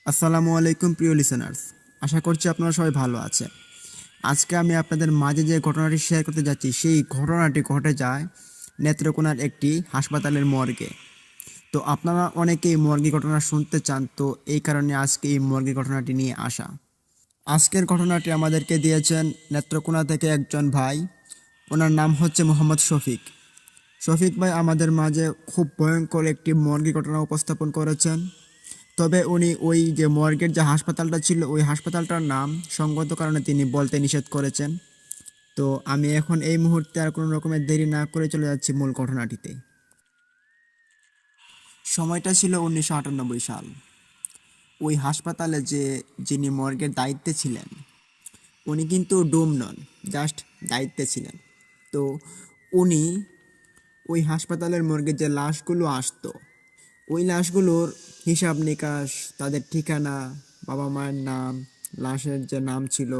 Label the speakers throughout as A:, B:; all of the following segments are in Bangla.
A: আসসালামু আলাইকুম প্রিয় লিসেনার্স। আশা করছি আপনারা সবাই ভালো আছেন। আজকে আমি আপনাদের মাঝে যে ঘটনাটি শেয়ার করতে যাচ্ছি সেই ঘটনাটি ঘটে যায় নেত্রকোনার একটি হাসপাতালের মর্গে। তো আপনারা অনেকেই মর্গে ঘটনা শুনতে চান, তো এই কারণে আজকে এই মর্গে ঘটনাটি নিয়ে আসা। আজকের ঘটনাটি আমাদেরকে দিয়েছেন নেত্রকোনা থেকে একজন ভাই। ওনার নাম হচ্ছে মোহাম্মদ শফিক। শফিক ভাই আমাদের মাঝে খুব ভয়ঙ্কর একটি মর্গে ঘটনা উপস্থাপন করেছেন। তবে উনি ওই যে মর্গের যে হাসপাতালটা ছিল ওই হাসপাতালটার নাম সঙ্গত কারণে তিনি বলতে নিষেধ করেছেন। তো আমি এখন এই মুহূর্তে আর কোনো রকমের দেরি না করে চলে যাচ্ছি মূল ঘটনাটিতে। সময়টা ছিল 1998 সাল। ওই হাসপাতালে যিনি মর্গের দায়িত্বে ছিলেন উনি কিন্তু ডুম নন, জাস্ট দায়িত্বে ছিলেন। তো উনি ওই হাসপাতালের মর্গে যে লাশগুলো আসতো ওই লাশগুলোর হিসাব নিকাশ, তাদের ঠিকানা, বাবা মায়ের নাম, লাশের যে নাম ছিল,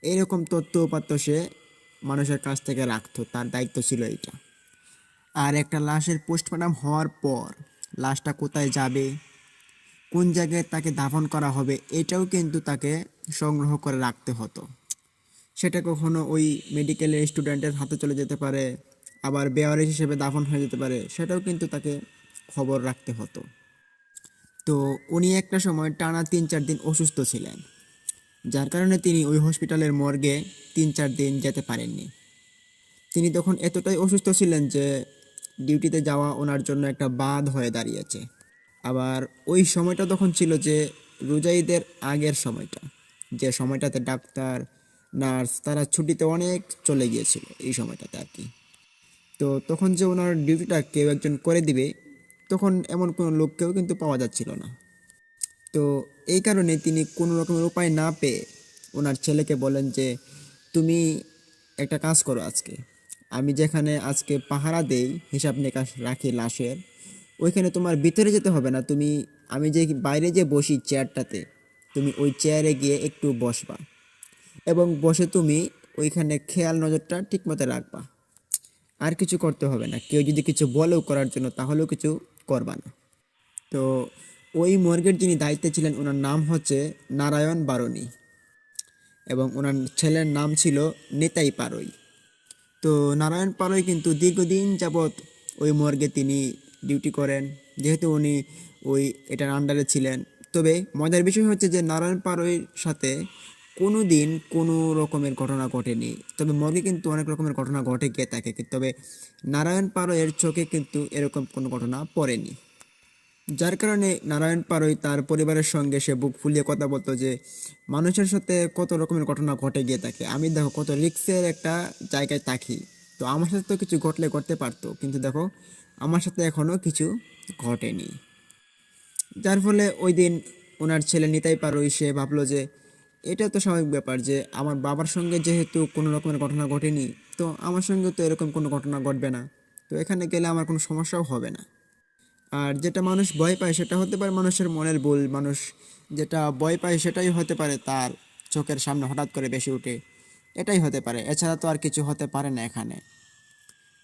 A: এরকম তথ্য উপাত্ত সে মানুষের কাছ থেকে রাখতো, তার দায়িত্ব ছিল এইটা। আর একটা লাশের পোস্টমর্টম হওয়ার পর লাশটা কোথায় যাবে, কোন জায়গায় তাকে দাফন করা হবে, এটাও কিন্তু তাকে সংগ্রহ করে রাখতে হতো। সেটা কখনো ওই মেডিকেলের স্টুডেন্টের হাতে চলে যেতে পারে, আবার বেওয়ারিশ হিসেবে দাফন হয়ে যেতে পারে, সেটাও কিন্তু তাকে খবর রাখতে হতো। তো উনি একটা সময় টানা 3-4 দিন অসুস্থ ছিলেন, যার কারণে তিনি ওই হসপিটালের মর্গে 3-4 দিন যেতে পারেননি। তিনি তখন এতটাই অসুস্থ ছিলেন যে ডিউটিতে যাওয়া ওনার জন্য একটা বাধ হয়ে দাঁড়িয়েছে। আবার ওই সময়টা তখন ছিল যে রোজাইদের আগের সময়টা, যে সময়টাতে ডাক্তার, নার্স তারা ছুটিতে অনেক চলে গিয়েছিল এই সময়টাতে আর কি। তো তখন যে ওনার ডিউটিটা কেউ একজন করে দিবে, তখন এমন কোনো লোককেও কিন্তু পাওয়া যাচ্ছিল না। তো এই কারণে তিনি কোনো রকমের উপায় না পেয়ে ওনার ছেলেকে বলেন যে, তুমি একটা কাজ করো, আজকে আমি যেখানে আজকে পাহারা দেই, হিসাব নিকাশ রাখি লাশের, ওইখানে তোমার ভিতরে যেতে হবে না, তুমি আমি যে বাইরে যে বসি চেয়ারটাতে, তুমি ওই চেয়ারে গিয়ে একটু বসবা এবং বসে তুমি ওইখানে খেয়াল নজরটা ঠিকমতো রাখবা। আর কিছু করতে হবে না, কেউ যদি কিছু বলেও করার জন্য তাহলেও কিছু করবা না। তো ওই মর্গের যিনি দায়িত্বে ছিলেন ওনার নাম হচ্ছে নারায়ণ বারণী এবং ওনার ছেলের নাম ছিল নিতাই পারই। তো নারায়ণ পারই কিন্তু দীর্ঘদিন যাবৎ ওই মর্গে তিনি ডিউটি করেন, যেহেতু উনি ওই এটার আন্ডারে ছিলেন। তবে মজার বিষয় হচ্ছে যে নারায়ণ পারইর সাথে কোনো দিন কোনো রকমের ঘটনা ঘটেনি, তবে মর্গে কিন্তু অনেক রকমের ঘটনা ঘটে গিয়ে থাকে, তবে নারায়ণ পারইয়ের চোখে কিন্তু এরকম কোনো ঘটনা পড়েনি। যার কারণে নারায়ণ পারই তার পরিবারের সঙ্গে সে বুক ফুলিয়ে কথা বলতো যে মানুষের সাথে কত রকমের ঘটনা ঘটে গিয়ে থাকে, আমি দেখো কত রিক্সের একটা জায়গায় থাকি, তো আমার সাথে তো কিছু ঘটলে ঘটতে পারতো, কিন্তু দেখো আমার সাথে এখনও কিছু ঘটেনি। যার ফলে ওই দিন ওনার ছেলে নিতাই পারই সে ভাবলো যে এটা তো স্বাভাবিক ব্যাপার যে আমার বাবার সঙ্গে যেহেতু কোনো রকমের ঘটনা ঘটেনি, তো আমার সঙ্গে তো এরকম কোনো ঘটনা ঘটবে না, তো এখানে গেলে আমার কোনো সমস্যাও হবে না। আর যেটা মানুষ ভয় পায় সেটা হতে পারে মানুষের মনের ভুল, মানুষ যেটা ভয় পায় সেটাই হতে পারে তার চোখের সামনে হঠাৎ করে বেশি উঠে, এটাই হতে পারে, এছাড়া তো আর কিছু হতে পারে না এখানে।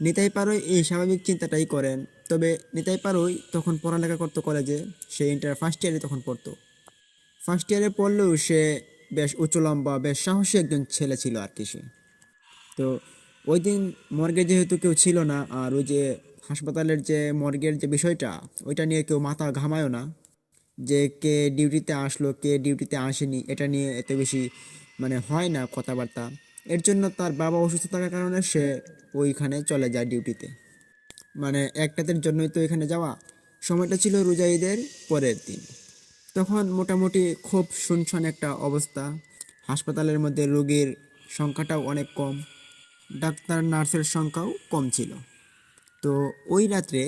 A: নিতাই পারই এই স্বাভাবিক চিন্তাটাই করেন। তবে নিতাই পারই তখন পড়ালেখা করতো কলেজে, সে ইন্টার ফার্স্ট ইয়ারে তখন পড়তো। ফার্স্ট ইয়ারে পড়লেও সে বেশ উঁচু লম্বা, বেশ সাহসী একজন ছেলে ছিল আর কি সে। তো ওই দিন মর্গে যেহেতু কেউ ছিল না, আর ওই যে হাসপাতালের যে মর্গের যে বিষয়টা, ওইটা নিয়ে কেউ মাথা ঘামায়ও না, যে কে ডিউটিতে আসলো কে ডিউটিতে আসেনি, এটা নিয়ে এত বেশি মানে হয় না কথাবার্তা। এর জন্য তার বাবা অসুস্থ থাকার কারণে সে ওইখানে চলে যায় ডিউটিতে, মানে একটাদের জন্যই তো এখানে যাওয়া। সময়টা ছিল রোজা ঈদের পরের দিন। তখন মোটামুটি খুব শুনশান একটা অবস্থা, হাসপাতালের মধ্যে রোগীর সংখ্যাটাও অনেক কম, ডাক্তার নার্সের সংখ্যাও কম ছিল। তো ওই রাত্রে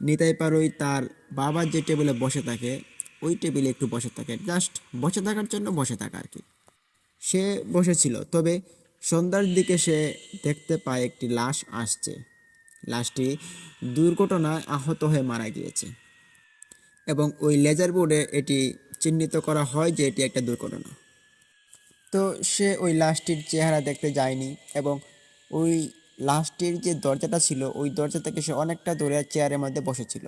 A: নিতাই পারই তার বাবা যে টেবিলে বসে থাকে ওই টেবিলে একটু বসে থাকে, জাস্ট বসে থাকার জন্য বসে থাকা আর কি। সে বসেছিল, তবে সন্ধ্যার দিকে সে দেখতে পায় একটি লাশ আসছে। লাশটি দুর্ঘটনায় আহত হয়ে মারা গিয়েছে এবং ওই লেজার বোর্ডে এটি চিহ্নিত করা হয় যে এটি একটা দুর্ঘটনা। তো সে ওই লাশটির চেহারা দেখতে যায়নি এবং ওই লাশটির যে দরজাটা ছিল ওই দরজা থেকে সে অনেকটা দূরে চেয়ারের মধ্যে বসেছিল।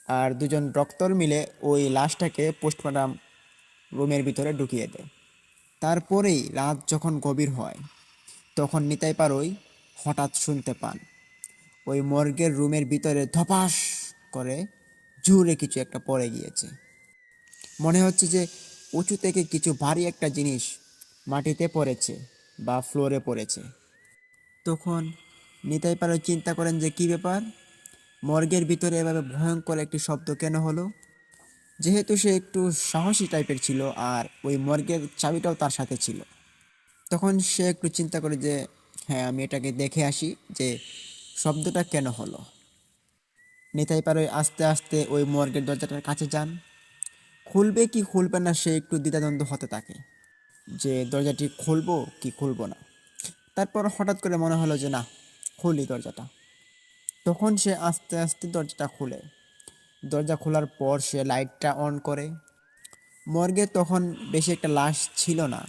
A: আর দুজন ডক্টর মিলে ওই লাশটাকে পোস্টমর্টম রুমের ভিতরে ঢুকিয়ে দেয়। তারপরেই রাত যখন গভীর হয় তখন নিতাই পারই হঠাৎ শুনতে পান ওই মর্গের রুমের ভিতরে ধপাস করে জোরে কিছু একটা পড়ে গিয়েছে। মনে হচ্ছে যে উঁচু থেকে কিছু ভারী একটা জিনিস মাটিতে পড়েছে বা ফ্লোরে পড়েছে। তখন নিতাই পারই চিন্তা করেন যে কী ব্যাপার, মর্গের ভিতরে এভাবে ভয়ঙ্কর একটি শব্দ কেন হলো। যেহেতু সে একটু সাহসী টাইপের ছিল আর ওই মর্গের চাবিটাও তার সাথে ছিল, তখন সে একটু চিন্তা করে যে হ্যাঁ, আমি এটাকে দেখে আসি যে শব্দটা কেন হলো। নিতাই পারই আস্তে আস্তে ওই মর্গের দরজাটার কাছে যান। খুলবে কি খুলবে না সে একটু দ্বিধাদ্বন্দ্ব হতে থাকে যে দরজাটি খুলবো কি খুলবো না। তারপর হঠাৎ করে মনে হলো যে না, খুলি দরজাটা। তখন সে আস্তে আস্তে দরজাটা খুলে, দরজা খোলার পর সে লাইটটা অন করে। মর্গে তখন বেশি একটা লাশ ছিল না,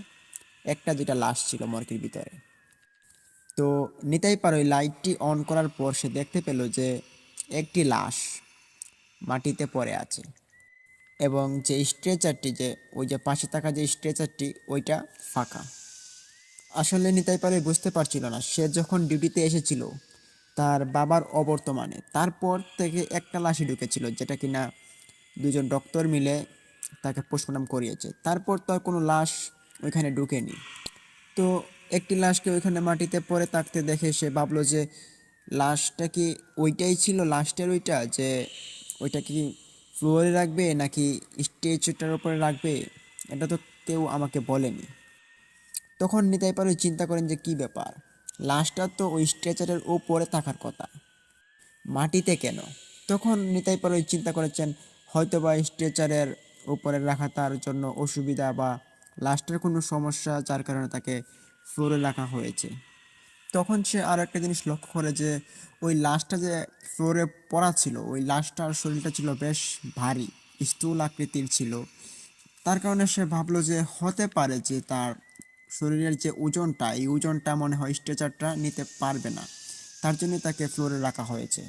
A: একটা দুইটা লাশ ছিল মর্গের ভিতরে। তো নিতাই পারই লাইটটি অন করার পর সে দেখতে পেল যে একটি লাশ মাটিতে পড়ে আছে এবং যে স্ট্রেচারটি, যে ওই যে পাশে থাকা যে স্ট্রেচারটি, ওইটা ফাঁকা। আসলে নিতাই পারই বুঝতে পারছিল না সে যখন ডিউটিতে এসেছিল তার বাবার অবর্তমানে তারপর থেকে একটা লাশই ঢুকেছিল, যেটা কিনা দুজন ডক্টর মিলে তাকে পোস্টমর্টম করিয়েছে। তারপর তো আর কোনো লাশ ওইখানে ঢুকেনি। তো একটি লাশকে ওইখানে মাটিতে পড়ে থাকতে দেখে সে ভাবলো যে লাশটা কি ওইটাই ছিল, লাস্টের ওইটা, যে ওইটা কি ফ্লোরে রাখবে নাকি স্টেজটার উপরে রাখবে, এটা তো কেউ আমাকে বলেনি। তখন নিতাই পারই চিন্তা করেন যে কী ব্যাপার, লাশটা তো ওই স্ট্রেচারের ওপরে থাকার কথা, মাটিতে কেন। তখন নিতাই পারই চিন্তা করেছেন হয়তো বা স্ট্রেচারের উপরে রাখা তার জন্য অসুবিধা বা লাশটার কোনো সমস্যা, যার কারণে তাকে ফ্লোরে রাখা হয়েছে। তখন সে আরও একটা জিনিস লক্ষ্য করে যে ওই লাশটা যে ফ্লোরে পড়া ছিল, ওই লাশটার শরীরটা ছিল বেশ ভারী, স্থূল আকৃতির ছিল। তার কারণে সে ভাবলো যে হতে পারে যে তার শরীরের যে ওজনটা, এই ওজনটা মনে হয় স্ট্রেচারটা নিতে পারবে না, তার জন্য তাকে ফ্লোরে রাখা হয়েছে।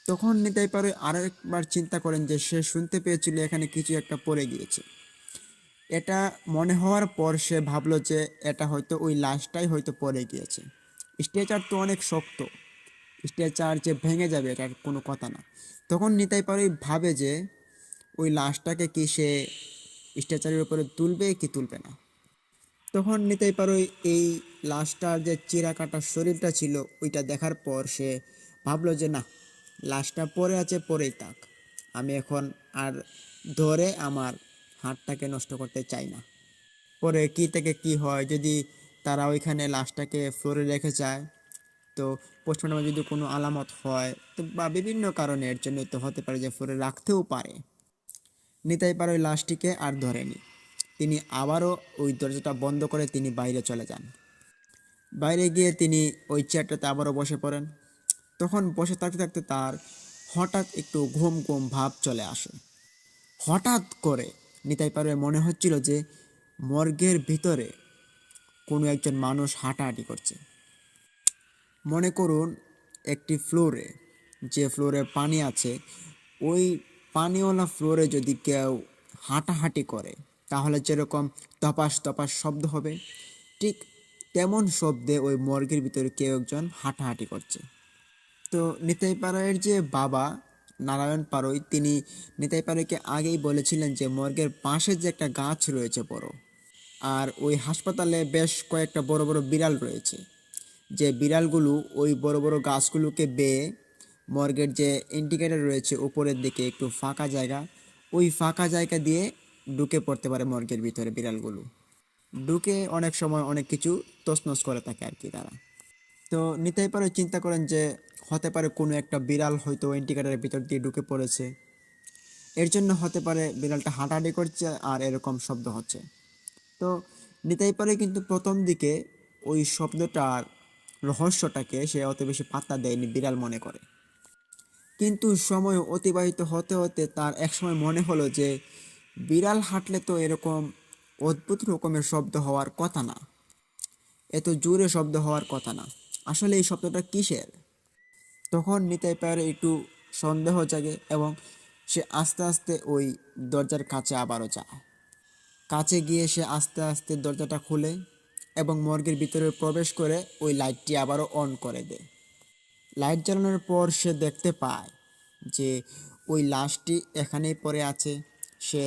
A: তখন নিতাই পারে আরেকবার চিন্তা করেন যে সে শুনতে পেয়েছিল এখানে কিছু একটা পড়ে গিয়েছে। এটা মনে হওয়ার পর সে ভাবলো যে এটা হয়তো ওই লাশটাই হয়তো পড়ে গিয়েছে। স্ট্রেচার তো অনেক শক্ত, স্ট্রেচার যে ভেঙে যাবে এটার কোনো কথা না। তখন নিতাই পারে ভাবে যে ওই লাশটাকে কি সে স্ট্রেচারের উপরে তুলবে কি তুলবে না। তখন নিতাই পারই এই লাশটার যে চিরা কাটা শরীরটা ছিল ওইটা দেখার পর সে ভাবলো যে না, লাশটা পড়ে আছে পড়েই থাক, আমি এখন আর ধরে আমার হাতটাকে নষ্ট করতে চাই না। পরে কি থেকে কি হয়, যদি তারা ওইখানে লাশটাকে ফ্লোরে রেখে যায়, তো পোস্টমর্টমে যদি কোনো আলামত হয় তো বা বিভিন্ন কারণে এর জন্য তো হতে পারে যে ফ্লোরে রাখতেও পারে। নিতাই পারই লাশটিকে আর ধরেনি, তিনি আবারও ওই দরজাটা বন্ধ করে তিনি বাইরে চলে যান। বাইরে গিয়ে তিনি ওই চেয়ারটাতে আবারও বসে পড়েন। তখন বসে থাকতে থাকতে তার হঠাৎ একটু ঘুম ঘুম ভাব চলে আসে। হঠাৎ করে নিতাই পারই মনে হচ্ছিল যে মর্গের ভিতরে কোনো একজন মানুষ হাঁটাহাঁটি করছে। মনে করুন একটি ফ্লোরে, যে ফ্লোরে পানি আছে, ওই পানিওয়ালা ফ্লোরে যদি কেউ হাঁটাহাঁটি করে তাহলে যেরকম তপাস তপাস শব্দ হবে, ঠিক তেমন শব্দে ওই মর্গের ভিতরে কেউ একজন হাঁটাহাঁটি করছে। তো নিতাই পাড়াইয়ের যে বাবা নারায়ণ পাড়ই, তিনি নিতাই পাড়াইকে আগেই বলেছিলেন যে মর্গের পাশে যে একটা গাছ রয়েছে বড়, আর ওই হাসপাতালে বেশ কয়েকটা বড় বড় বিড়াল রয়েছে, যে বিড়ালগুলো ওই বড় বড় গাছগুলোকে বেয়ে মর্গের যে ইন্ডিকেটর রয়েছে উপরের দিকে একটু ফাঁকা জায়গা, ওই ফাঁকা জায়গা দিয়ে ঢুকে পড়তে পারে মর্গের ভিতরে। বিড়ালগুলো ঢুকে অনেক সময় অনেক কিছু তছনছ করে থাকে আর কি তারা। তো নিতেই পারে চিন্তা করেন যে হতে পারে কোনো একটা বিড়াল হয়তো ইন্ডিকেটরের ভিতর দিয়ে ঢুকে পড়েছে, এর জন্য হতে পারে বিড়ালটা হাঁটাহাঁটি করছে আর এরকম শব্দ হচ্ছে। তো নিতেই পারে কিন্তু প্রথম দিকে ওই শব্দটার রহস্যটাকে সে অত বেশি পাত্তা দেয়নি, বিড়াল মনে করে। কিন্তু সময় অতিবাহিত হতে হতে তার একসময় মনে হলো যে বিড়াল হাঁটলে তো এরকম অদ্ভুত রকমের শব্দ হওয়ার কথা না, এত জোরে শব্দ হওয়ার কথা না, আসলে এই শব্দটা কিসের। তখন নিতাই পায়ের একটু সন্দেহ জাগে এবং সে আস্তে আস্তে ওই দরজার কাছে আবারও যায়। কাছে গিয়ে সে আস্তে আস্তে দরজাটা খুলে এবং মর্গের ভিতরে প্রবেশ করে ওই লাইটটি আবারও অন করে দেয়। লাইট জ্বালানোর পর সে দেখতে পায় যে ওই লাশটি এখানেই পড়ে আছে। সে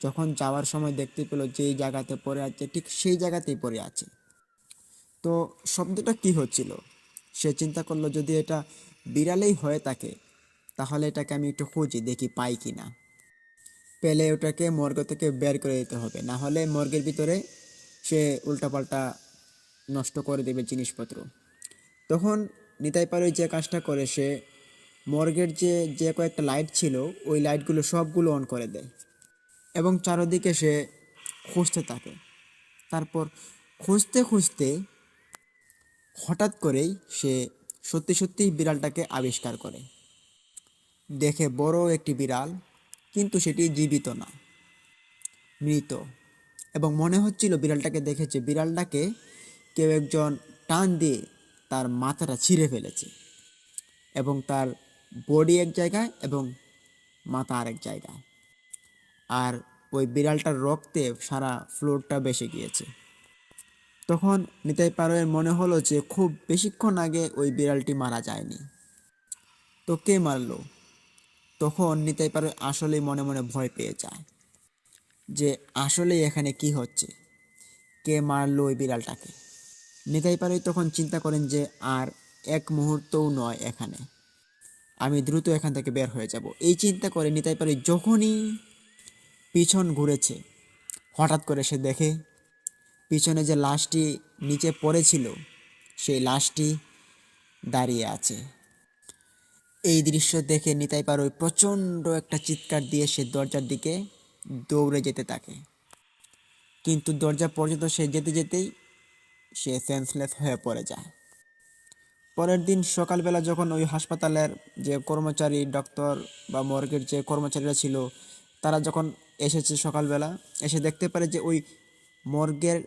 A: যখন যাওয়ার সময় দেখতে পেল যেই জায়গাতে পড়ে আছে ঠিক সেই জায়গাতেই পড়ে আছে। তো শব্দটা কি হচ্ছিল? সে চিন্তা করলো যদি এটা বিড়ালেই হয়ে থাকে তাহলে এটাকে আমি একটু খুঁজি, দেখি পাই কি না। পেলে ওটাকে মর্গ থেকে বের করে দিতে হবে, না হলে মর্গের ভিতরে সে উল্টাপাল্টা নষ্ট করে দেবে জিনিসপত্র। তখন নিতাই পারুই যে কাজটা করে, সে মর্গের যে যে কয়েকটা লাইট ছিল ওই লাইটগুলো সবগুলো অন করে দেয় এবং চারদিকে সে খুঁজতে থাকে। তারপর খুঁজতে খুঁজতে হঠাৎ করেই সে সত্যি সত্যিই বিড়ালটাকে আবিষ্কার করে। দেখে বড় একটি বিড়াল, কিন্তু সেটি জীবিত না, মৃত। এবং মনে হচ্ছিল বিড়ালটাকে দেখেছে, বিড়ালটাকে কেউ একজন টান দিয়ে তার মাথাটা ছিঁড়ে ফেলেছে এবং তার বডি এক জায়গায় এবং মাথা আরেক জায়গায়। আর ওই বিড়ালটার রক্তে সারা ফ্লোরটা বেসে গিয়েছে। তখন নিতাই পারোয়ের মনে হলো যে খুব বেশিক্ষণ আগে ওই বিড়ালটি মারা যায়নি, তো কে মারলো? তখন নিতাই পারোয় আসলেই মনে মনে ভয় পেয়ে যায় যে আসলেই এখানে কি হচ্ছে, কে মারলো ওই বিড়ালটাকে। নিতাই পারোয় তখন চিন্তা করেন যে আর এক মুহূর্তও নয় এখানে, আমি দ্রুত এখান থেকে বের হয়ে যাব। এই চিন্তা করে নিতাই পারোয় যখনই পিছন ঘুরেছে, হঠাৎ করে সে দেখে পিছনে যে লাশটি নিচে পড়েছিল সেই লাশটি দাঁড়িয়ে আছে। এই দৃশ্য দেখে নিতাই পারোয় প্রচণ্ড একটা চিৎকার দিয়ে সে দরজার দিকে দৌড়ে যেতে থাকে, কিন্তু দরজা পর্যন্ত সে যেতে যেতেই সে সেন্সলেস হয়ে পড়ে যায়। পরের দিন সকালবেলা যখন ওই হাসপাতালের যে কর্মচারী, ডক্টর বা মর্গের যে কর্মচারীরা ছিল, তারা যখন এসেছে সকালবেলা, এসে দেখতে পারে যে ওই মর্গের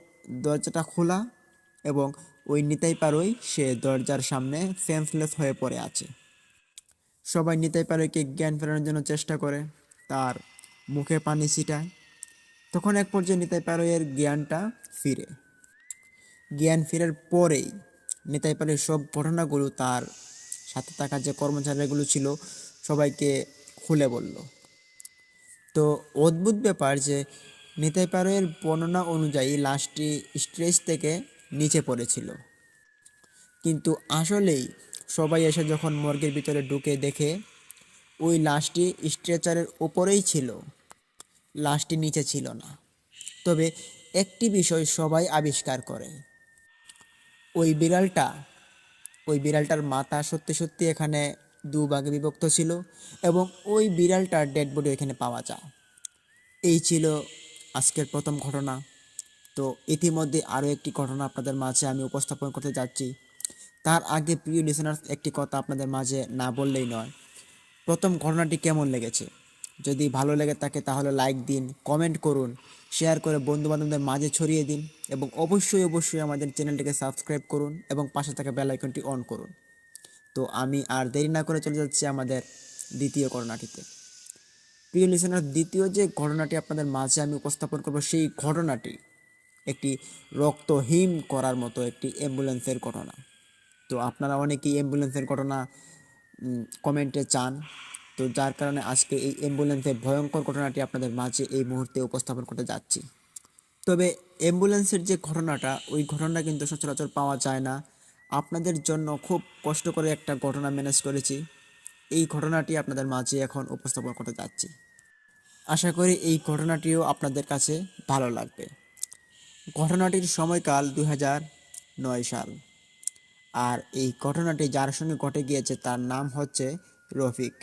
A: দরজাটা খোলা এবং ওই নিতাই পারোই সে দরজার সামনে সেন্সলেস হয়ে পড়ে আছে। সবাই নিতাই পারোইকে জ্ঞান ফেরানোর জন্য চেষ্টা করে, তার মুখে পানি ছিটায়। তখন এক পর্যায়ে নিতাই পারোয়ের জ্ঞানটা ফিরে। জ্ঞান ফেরার পরেই নিতাই পারোয় সব ঘটনাগুলো তার সাথে থাকা যে কর্মচারীগুলো ছিল সবাইকে খুলে বলল। তো অদ্ভুত ব্যাপার যে নিতাই পারোয়ের বর্ণনা অনুযায়ী লাশটি স্ট্রেচ থেকে নিচে পড়েছিল, কিন্তু আসলেই সবাই এসে যখন মর্গের ভিতরে ঢুকে দেখে ওই লাশটি স্ট্রেচারের ওপরেই ছিল, লাশটি নিচে ছিল না। তবে একটি বিষয় সবাই আবিষ্কার করে, ওই বিড়ালটা, ওই বিড়ালটার মাথা সত্যি সত্যি এখানে দুভাগে বিভক্ত ছিল এবং ওই বিড়ালটার ডেড বডি এখানে পাওয়া যায়। এই ছিল আজকের প্রথম ঘটনা। তো ইতিমধ্যে আরও একটি ঘটনা আপনাদের মাঝে আমি উপস্থাপন করতে যাচ্ছি। তার আগে প্রিয় লিসেনার্স, একটি কথা আপনাদের মাঝে না বললেই নয়। প্রথম ঘটনাটি কেমন লেগেছে? যদি ভালো লেগে থাকে তাহলে লাইক দিন, কমেন্ট করুন, শেয়ার করে বন্ধুবান্ধবদের মাঝে ছড়িয়ে দিন এবং অবশ্যই অবশ্যই আমাদের চ্যানেলটিকে সাবস্ক্রাইব করুন এবং পাশে থাকা বেল আইকনটি অন করুন। তো আমি আর দেরি না করে চলে যাচ্ছি আমাদের দ্বিতীয় ঘটনাটিতে। প্রিয় লিসেনার, দ্বিতীয় যে ঘটনাটি আপনাদের মাঝে আমি উপস্থাপন করব, সেই ঘটনাটি একটি রক্তহীন করার মতো একটি অ্যাম্বুলেন্সের ঘটনা। তো আপনারা অনেকেই অ্যাম্বুলেন্সের ঘটনা কমেন্টে চান, তো যার কারণে আজকে এই অ্যাম্বুলেন্সের ভয়ঙ্কর ঘটনাটি আপনাদের মাঝে এই মুহূর্তে উপস্থাপন করতে যাচ্ছি। তবে অ্যাম্বুলেন্সের যে ঘটনাটা, ওই ঘটনা কিন্তু সচরাচর পাওয়া যায় না। আপনাদের জন্য খুব কষ্ট করে একটা ঘটনা ম্যানেজ করেছি, এই ঘটনাটি আপনাদের মাঝে এখন উপস্থাপন করতে যাচ্ছি। আশা করি এই ঘটনাটিও আপনাদের কাছে ভালো লাগবে। ঘটনাটির সময়কাল 2009 সাল। আর এই ঘটনাটি যার সঙ্গে ঘটে গিয়েছে তার নাম হচ্ছে রফিক।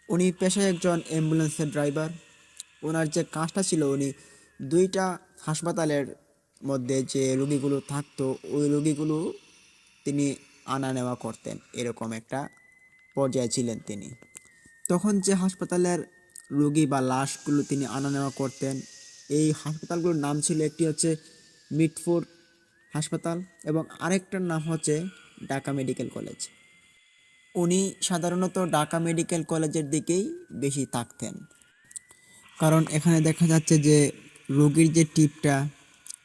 A: উনি পেশায় একজন অ্যাম্বুলেন্সের ড্রাইভার। ওনার যে কাজটা ছিল, উনি দুইটা হাসপাতালের মধ্যে যে রুগীগুলো থাকতো ওই রুগীগুলো তিনি আনা নেওয়া করতেন, এরকম একটা পর্যায়ে ছিলেন তিনি। তখন যে হাসপাতালের রোগী বা লাশগুলো তিনি আনা নেওয়া করতেন, এই হাসপাতালগুলোর নাম ছিল, একটি হচ্ছে মিটফোর্ড হাসপাতাল এবং আরেকটার নাম হচ্ছে ঢাকা মেডিকেল কলেজ। উনি সাধারণত ঢাকা মেডিকেল কলেজের দিকেই বেশি থাকতেন, কারণ এখানে দেখা যাচ্ছে যে রোগীর যে টিপটা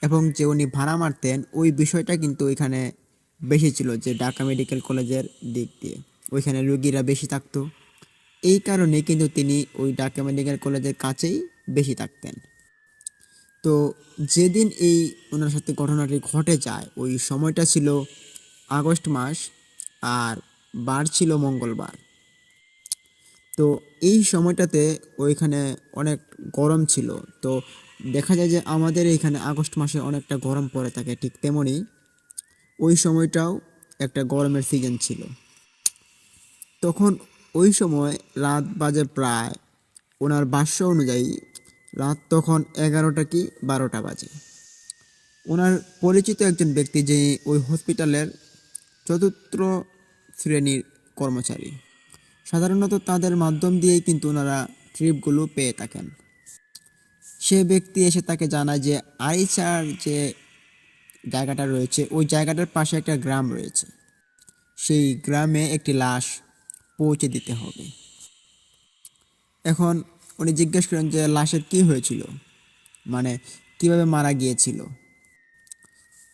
A: এবং যে উনি ভাড়া মারতেন ওই বিষয়টা কিন্তু ওইখানে বেশি ছিল, যে ঢাকা মেডিকেল কলেজের দিক দিয়ে ওইখানে রোগীরা বেশি থাকতো। এই কারণে কিন্তু তিনি ওই ঢাকা মেডিকেল কলেজের কাছেই বেশি থাকতেন। তো যেদিন এই ওনার সাথে ঘটনাটি ঘটে যায় ওই সময়টা ছিল আগস্ট মাস, আর বার ছিল মঙ্গলবার। তো এই সময়টাতে ওইখানে অনেক গরম ছিল। তো দেখা যায় যে আমাদের এইখানে আগস্ট মাসে অনেকটা গরম পড়ে থাকে, ঠিক তেমনই ওই সময়টাও একটা গরমের সিজন ছিল। তখন ওই সময় রাত বাজে প্রায়, ওনার ভাষ্য অনুযায়ী রাত তখন 11টা কি 12টা বাজে। ওনার পরিচিত একজন ব্যক্তি যে ওই হসপিটালের চতুর্থ শ্রেণীর কর্মচারী, সাধারণত তাদের মাধ্যম দিয়েই কিন্তু ওনারা ট্রিপগুলো পেয়ে থাকেন। সে ব্যক্তি এসে তাকে জানায় যে আরিচার যে জায়গাটা রয়েছে ওই জায়গাটার পাশে একটা গ্রাম রয়েছে, সেই গ্রামে একটি লাশ পৌঁছে দিতে হবে। এখন উনি জিজ্ঞেস করেন যে লাশের কি হয়েছিল, মানে কিভাবে মারা গিয়েছিল।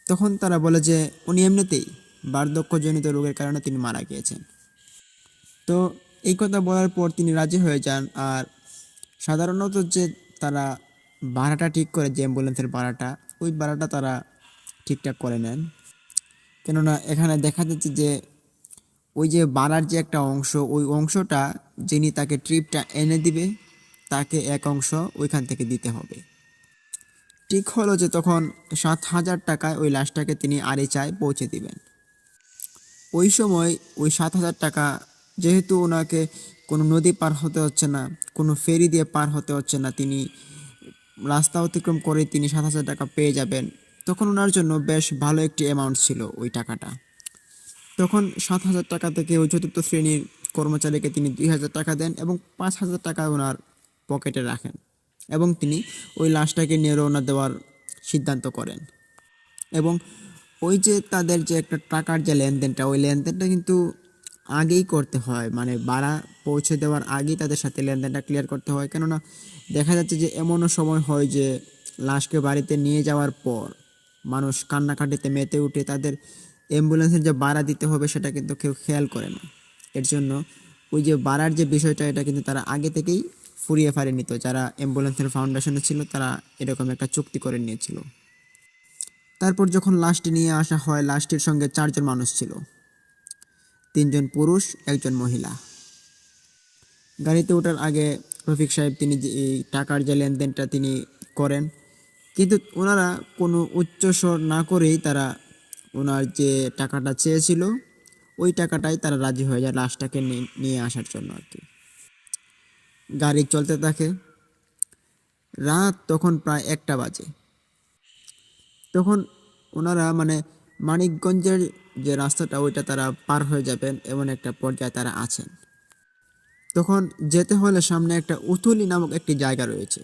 A: তখন তারা বলে যে উনি এমনিতেই বার্ধক্যজনিত রোগের কারণে তিনি মারা গিয়েছেন। তো এই কথা বলার পর তিনি রাজি হয়ে যান। আর সাধারণত যে তারা ভাড়াটা ঠিক করে, যে অ্যাম্বুলেন্সের ভাড়াটা, ওই ভাড়াটা তারা ঠিকঠাক করে নেন। কেননা এখানে দেখা যাচ্ছে যে ওই যে ভাড়ার যে একটা অংশ, ওই অংশটা যিনি তাকে ট্রিপটা এনে দিবে তাকে এক অংশ ওইখান থেকে দিতে হবে। ঠিক হলো যে তখন 7,000 টাকায় ওই লাশটাকে তিনি আরিচায় পৌঁছে দিবেন। ওই সময় ওই 7,000 টাকা, যেহেতু ওনাকে কোনো নদী পার হতে হচ্ছে না, কোনো ফেরি দিয়ে পার হতে হচ্ছে না, তিনি রাস্তা অতিক্রম করে তিনি 7,000 টাকা পেয়ে যাবেন, তখন ওনার জন্য বেশ ভালো একটি অ্যামাউন্ট ছিল ওই টাকাটা। তখন 7,000 টাকা থেকে ওই চতুর্থ শ্রেণীর কর্মচারীকে তিনি 2,000 টাকা দেন এবং 5,000 টাকা ওনার পকেটে রাখেন, এবং তিনি ওই লাশটাকে নিয়ে রওনা দেওয়ার সিদ্ধান্ত করেন। এবং ওই যে তাদের যে একটা টাকার যে লেনদেনটা, ওই লেনদেনটা কিন্তু আগেই করতে হয়, মানে ভাড়া পৌঁছে দেওয়ার আগেই তাদের সাথে লেনদেনটা ক্লিয়ার করতে হয়। কেননা দেখা যাচ্ছে যে এমনও সময় হয় যে লাশকে বাড়িতে নিয়ে যাওয়ার পর মানুষ কান্নাকাটিতে মেতে উঠে, তাদের অ্যাম্বুলেন্সের যে ভাড়া দিতে হবে সেটা কিন্তু কেউ খেয়াল করে না। এর জন্য ওই যে ভাড়ার যে বিষয়টা, এটা কিন্তু তারা আগে থেকেই ফুরিয়ে ফারিয়ে নিত। যারা অ্যাম্বুলেন্সের ফাউন্ডেশনে ছিল তারা এরকম একটা চুক্তি করে নিয়েছিল। তারপর যখন লাশটি নিয়ে আসা হয়, লাশটির সঙ্গে 4জন মানুষ ছিল, 3জন পুরুষ, 1জন মহিলা। গাড়িতে ওঠার আগে রফিক সাহেব তিনি যে এই টাকার যে লেনদেনটা তিনি করেন, কিন্তু ওনারা কোনো উচ্চস্বর না করেই তারা ওনার যে টাকাটা চেয়েছিল ওই টাকাটাই তারা রাজি হয়ে যায় লাশটাকে নিয়ে আসার জন্য আর কি। গাড়ি চলতে থাকে। রাত তখন প্রায় 1টা বাজে। তখন ওনারা মানে মানিকগঞ্জের যে রাস্তাটা ওইটা তারা পার হয়ে যাবেন এমন একটা পর্যায়ে তারা আছেন। তখন যেতে হলে সামনে একটা উতুলি নামক একটি জায়গা রয়েছে।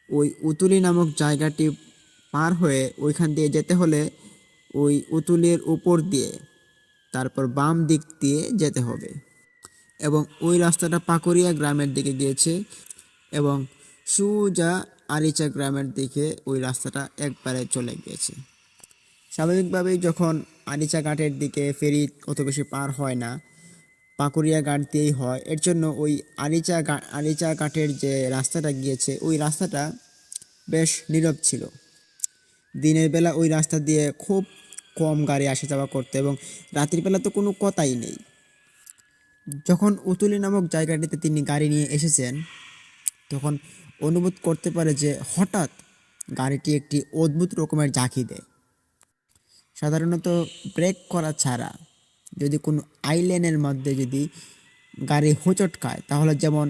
A: ওই উতুলি নামক জায়গাটি পার হয়ে ওইখান দিয়ে যেতে হলে ওই উতুলের উপর দিয়ে তারপর বাম দিক দিয়ে যেতে হবে, এবং ওই রাস্তাটা পাকুড়িয়া গ্রামের দিকে গিয়েছে এবং সুজা আরিচা গ্রামের দিকে ওই রাস্তাটা একবারে চলে গিয়েছে। স্বাভাবিকভাবেই যখন আরিচা ঘাটের দিকে ফেরি অত বেশি পার হয় না, পাকুড়িয়া ঘাট দিয়েই হয়। এর জন্য ওই আরিচা ঘাটের যে রাস্তাটা গিয়েছে ওই রাস্তাটা বেশ নীরব ছিল। দিনের বেলা ওই রাস্তা দিয়ে খুব কম গাড়ি আসা যাওয়া করতো এবং রাতের বেলা তো কোনো কথাই নেই। যখন উতুলি নামক জায়গাটিতে তিনি গাড়ি নিয়ে এসেছেন তখন অনুভব করতে পারে যে হঠাৎ গাড়িটি একটি অদ্ভুত রকমের ঝাঁকি দেয়। সাধারণত ব্রেক করা ছাড়া যদি কোনো আইল্যান্ডের মধ্যে যদি গাড়ি হোঁচট খায় তাহলে যেমন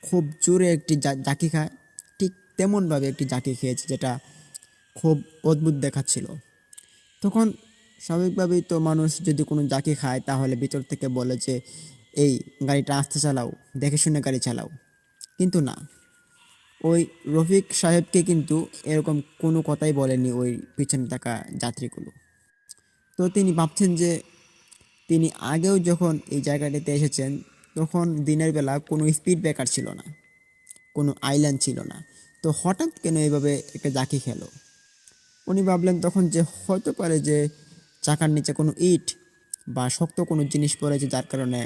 A: খুব জোরে একটি ঝাঁকি খায়, ঠিক তেমনভাবে একটি ঝাঁকি খেয়েছে, যেটা খুব অদ্ভুত দেখাচ্ছিল। তখন স্বাভাবিকভাবেই তো মানুষ যদি কোনো ঝাঁকি খায় তাহলে ভিতর থেকে বলে যে এই গাড়িটা আস্তে চালাও, দেখে শুনে গাড়ি চালাও। কিন্তু না, ওই রফিক সাহেবকে কিন্তু এরকম কোনো কথাই বলেনি ওই পিছনে থাকা যাত্রীগুলো। তো তিনি ভাবছেন যে তিনি আগেও যখন এই জায়গাটিতে এসেছেন তখন দিনের বেলা কোনো স্পিড ব্রেকার ছিল না, কোনো আইল্যান্ড ছিল না, তো হঠাৎ কেন এইভাবে একটা জাঁকি খেলো? উনি ভাবলেন তখন যে হতে পারে যে চাকার নিচে কোনো ইট বা শক্ত কোনো জিনিস পড়েছে, যার কারণে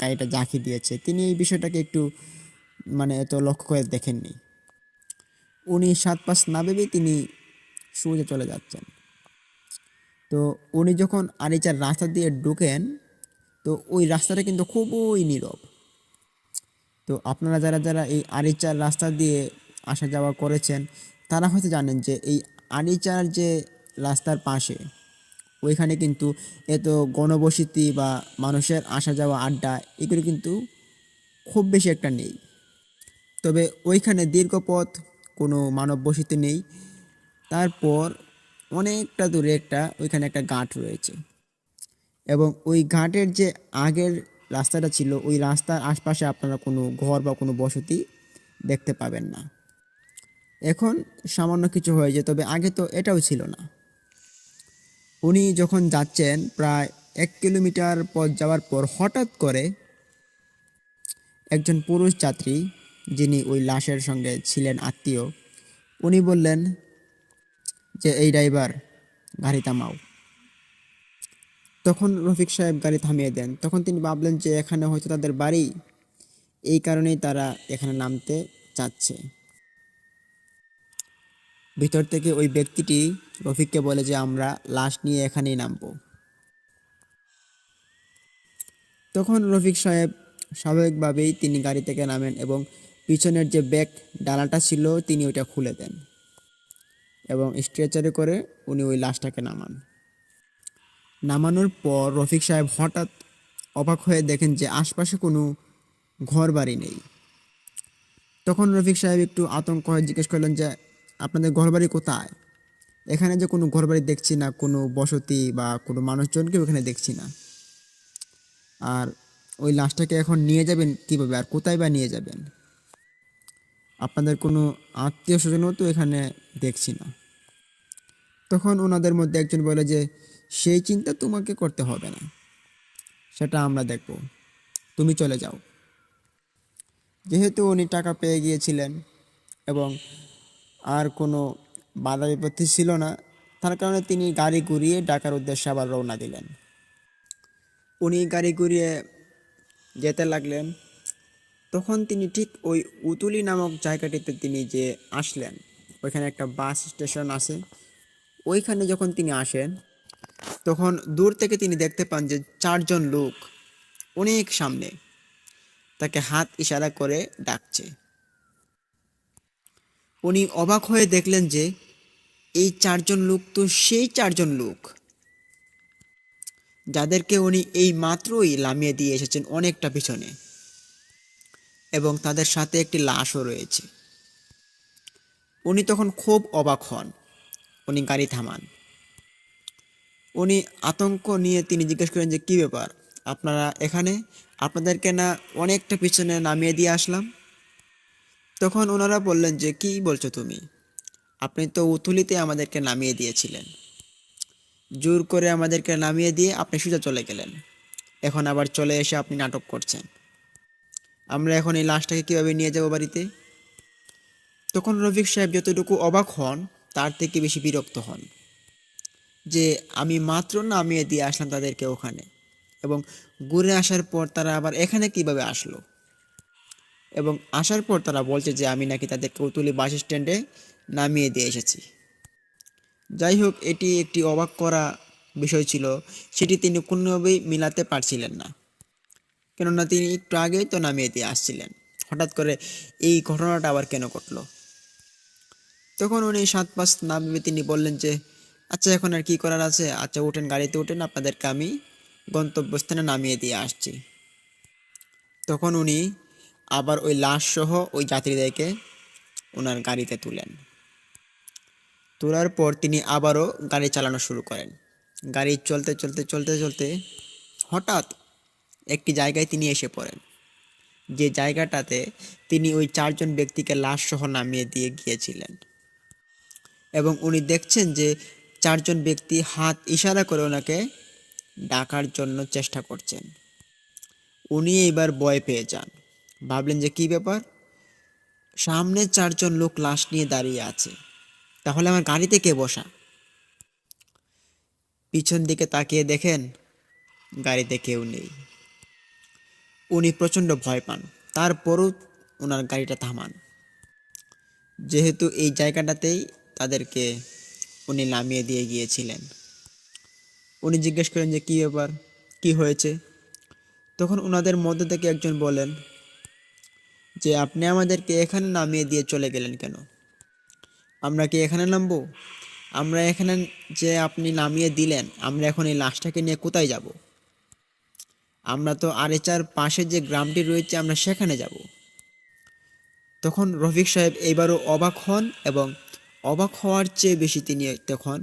A: গাড়িটা ঝাঁকি দিয়েছে। তিনি এই বিষয়টাকে একটু এত লক্ষ্য করে দেখেননি। উনি ৭ পাঁচ না ভেবেই তিনি সোজা চলে যাচ্ছেন। তো উনি যখন আরিচার রাস্তা দিয়ে ঢুকেন, তো ওই রাস্তাটা কিন্তু খুবই নীরব। তো আপনারা যারা যারা এই আরিচার রাস্তা দিয়ে আসা যাওয়া করেছেন, তারা হয়তো জানেন যে এই আরিচার যে রাস্তার পাশে ওইখানে কিন্তু এত গণবসতি বা মানুষের আসা যাওয়া আড্ডা এগুলো কিন্তু খুব বেশি একটা নেই। তবে ওইখানে দীর্ঘ পথ কোনো মানব বসতি নেই। তারপর অনেকটা দূরে ওইখানে একটা ঘাট রয়েছে, এবং ওই ঘাটের যে আগের রাস্তাটা ছিল, ওই রাস্তার আশপাশে আপনারা কোনো ঘর বা কোনো বসতি দেখতে পাবেন না। এখন সামান্য কিছু হয়েছে, তবে আগে তো এটাও ছিল না। উনি যখন যাচ্ছেন প্রায় ১ কিলোমিটার পথ যাওয়ার পর হঠাৎ করে একজন পুরুষ যাত্রী, যিনি ওই লাশের সঙ্গে ছিলেন আত্মীয়, উনি বললেন যে এই ড্রাইভার, গাড়ি থামাও। তখন রফিক সাহেব গাড়ি থামিয়ে দেন। তখন তিনি ভাবলেন যে এখানে হয়তো তাদের বাড়ি, এই কারণেই তারা এখানে নামতে চাচ্ছে। ভিতর থেকে ওই ব্যক্তিটি রফিককে বলে যে আমরা লাশ নিয়ে এখানেই নামবো। তখন রফিক সাহেব স্বাভাবিকভাবেই তিনি গাড়ি থেকে নামেন এবং পিছনের যে ব্যাগ ডালাটা ছিল তিনি ওইটা খুলে দেন এবং স্ট্রেচারে করে উনি ওই লাশটাকে নামান। নামানোর পর রফিক সাহেব হঠাৎ অবাক হয়ে দেখেন যে আশপাশে কোনো ঘর বাড়ি নেই। তখন রফিক সাহেব একটু আতঙ্ক হয়ে জিজ্ঞেস করলেন যে আপনাদের ঘরবাড়ি কোথায়? এখানে যে কোনো ঘরবাড়ি দেখছি না, কোনো বসতি বা কোনো মানুষজনকে ওখানে দেখছি না। আর ওই লাশটাকে এখন নিয়ে যাবেন কীভাবে, আর কোথায় বা নিয়ে যাবেন? আপনাদের কোনো আত্মীয় স্বজনও তো এখানে দেখছি না। তখন ওনাদের মধ্যে একজন বলে যে সেই চিন্তা তোমাকে করতে হবে না, সেটা আমরা দেখব, তুমি চলে যাও। যেহেতু উনি টাকা পেয়ে গিয়েছিলেন এবং আর কোনো বাধা বিপত্তি ছিল না, তার কারণে তিনি গাড়ি ঘুরিয়ে ঢাকার উদ্দেশ্যে আবার রওনা দিলেন। উনি গাড়ি ঘুরিয়ে যেতে লাগলেন। তখন তিনি ঠিক ওই উতুলি নামক জায়গাটিতে তিনি যে আসলেন, ওইখানে একটা বাস স্টেশন আছে। ওইখানে যখন তিনি আসেন, তখন দূর থেকে তিনি দেখতে পান যে 4জন লোক অনেক সামনে তাকে হাত ইশারা করে ডাকছে। উনি অবাক হয়ে দেখলেন যে এই 4জন লোক তো সেই 4জন লোক যাদেরকে উনি এই মাত্রই নামিয়ে দিয়ে এসেছেন অনেকটা পিছনে, এবং তাদের সাথে একটি লাশও রয়েছে। উনি তখন খুব অবাক হন। উনি গাড়ি থামান। উনি আতঙ্ক নিয়ে তিনি জিজ্ঞেস করেন যে কী ব্যাপার, আপনারা এখানে? আপনাদেরকে না অনেকটা পিছনে নামিয়ে দিয়ে আসলাম? তখন ওনারা বললেন যে কী বলছো তুমি? আপনি তো উথুলিতে আমাদেরকে নামিয়ে দিয়েছিলেন, জোর করে আমাদেরকে নামিয়ে দিয়ে আপনি সোজা চলে গেলেন। এখন আবার চলে এসে আপনি নাটক করছেন। আমরা এখন এই লাশটাকে কীভাবে নিয়ে যাব বাড়িতে? তখন রফিক সাহেব যতটুকু অবাক হন, তার থেকে বেশি বিরক্ত হন যে আমি মাত্র নামিয়ে দিয়ে আসলাম তাদেরকে ওখানে, এবং ঘুরে আসার পর তারা আবার এখানে কিভাবে আসলো? এবং আসার পর তারা বলছে যে আমি নাকি তাদেরকে উতুলি বাস স্ট্যান্ডে নামিয়ে দিয়ে এসেছি। যাই হোক, এটি একটি অবাক করা বিষয় ছিল। সেটি তিনি কোনোভাবেই মিলাতে পারছিলেন না, কেননা তিনি একটু আগেই তো নামিয়ে দিয়ে আসছিলেন। হঠাৎ করে এই ঘটনাটা আবার কেন ঘটলো? তখন উনি 7 পাঁচ না ভেবে তিনি বললেন যে আচ্ছা, এখন আর কি করার আছে, আচ্ছা ওঠেন, গাড়িতে ওঠেন, আপনাদেরকে আমি গন্তব্যস্থানে নামিয়ে দিয়ে আসছি। তখন উনি আবার ওই লাশ সহ ওই যাত্রীদেরকে ওনার গাড়িতে তুলেন। তোলার পর তিনি আবারও গাড়ি চালানো শুরু করেন। গাড়ি চলতে চলতে চলতে চলতে হঠাৎ একটি জায়গায় তিনি এসে পড়েন, যে জায়গাটাতে তিনি ওই 4জন ব্যক্তিকে লাশ সহ নামিয়ে দিয়ে গিয়েছিলেন। এবং উনি দেখছেন যে 4জন ব্যক্তি হাত ইশারা করে ওনাকে ডাকার জন্য চেষ্টা করছেন। উনি এইবার ভয় পেয়ে যান। ভাবলেন যে কী ব্যাপার, সামনে 4জন লোক লাশ নিয়ে দাঁড়িয়ে আছে, তাহলে আমার গাড়িতে কে বসা? পিছন দিকে তাকিয়ে দেখেন গাড়িতে কেউ নেই। উনি প্রচণ্ড ভয় পান, তারপরও ওনার গাড়িটা থামান, যেহেতু এই জায়গাটাতেই তাদেরকে উনি নামিয়ে দিয়ে গিয়েছিলেন। উনি জিজ্ঞেস করেন যে কী ব্যাপার, কি হয়েছে? তখন ওনাদের মধ্যে থেকে একজন বলেন যে আপনি আমাদেরকে এখানে নামিয়ে দিয়ে চলে গেলেন কেন? আমরা কি এখানে নামবো? আমরা এখানে যে আপনি নামিয়ে দিলেন, আমরা এখন এই লাশটাকে নিয়ে কোথায় যাব? আমরা তো আরেচার পাশে যে গ্রামটি রয়েছে আমরা সেখানে যাব। তখন রফিক সাহেব এইবারও অবাক হন, এবং অবাক হওয়ার চেয়ে বেশি তিনি তখন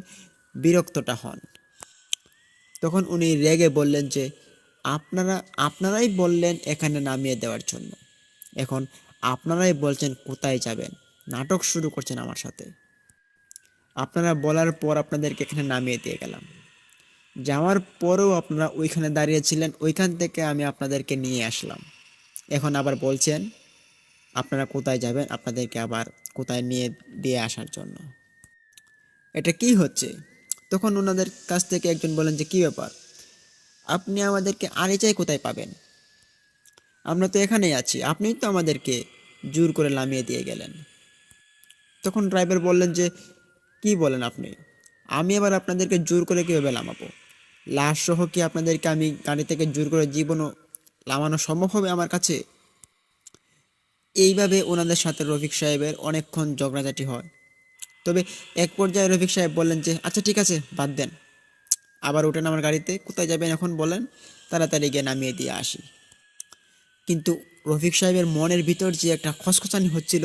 A: বিরক্তটা হন। তখন উনি রেগে বললেন যে আপনারাই বললেন এখানে নামিয়ে দেওয়ার জন্য, এখন আপনারাই বলছেন কোথায় যাবেন, নাটক শুরু করছেন আমার সাথে। আপনারা বলার পর আপনাদেরকে এখানে নামিয়ে দিয়ে গেলাম, যাওয়ার পরেও আপনারা ওইখানে দাঁড়িয়েছিলেন, ওইখান থেকে আমি আপনাদেরকে নিয়ে আসলাম। এখন আবার বলছেন আপনারা কোথায় যাবেন, আপনাদেরকে আবার কোথায় নিয়ে দিয়ে আসার জন্য। এটা কি হচ্ছে? তখন ওনাদের কাছ থেকে একজন বলেন যে কী ব্যাপার, আপনি আমাদেরকে আরিচাই কোথায় পাবেন? আমরা তো এখানেই আছি, আপনিই তো আমাদেরকে জোর করে নামিয়ে দিয়ে গেলেন। তখন ড্রাইভার বললেন যে কি বলেন আপনি? আমি আবার আপনাদেরকে জোর করে কীভাবে নামাবো? লাশ সহ কি আপনাদেরকে আমি গাড়ি থেকে জোর করে জীবনও নামানো সম্ভব হবে আমার কাছে? এইভাবে ওনাদের সাথে রফিক সাহেবের অনেকক্ষণ ঝগড়াঝাটি হয়। তবে এক পর্যায়ে রফিক সাহেব বললেন যে আচ্ছা ঠিক আছে, বাদ দেন, আবার ওঠেন আমার গাড়িতে, কোথায় যাবেন এখন বলেন, তাড়াতাড়ি গিয়ে নামিয়ে দিয়ে আসি। কিন্তু রফিক সাহেবের মনের ভিতর যে একটা খসখসানি হচ্ছিল,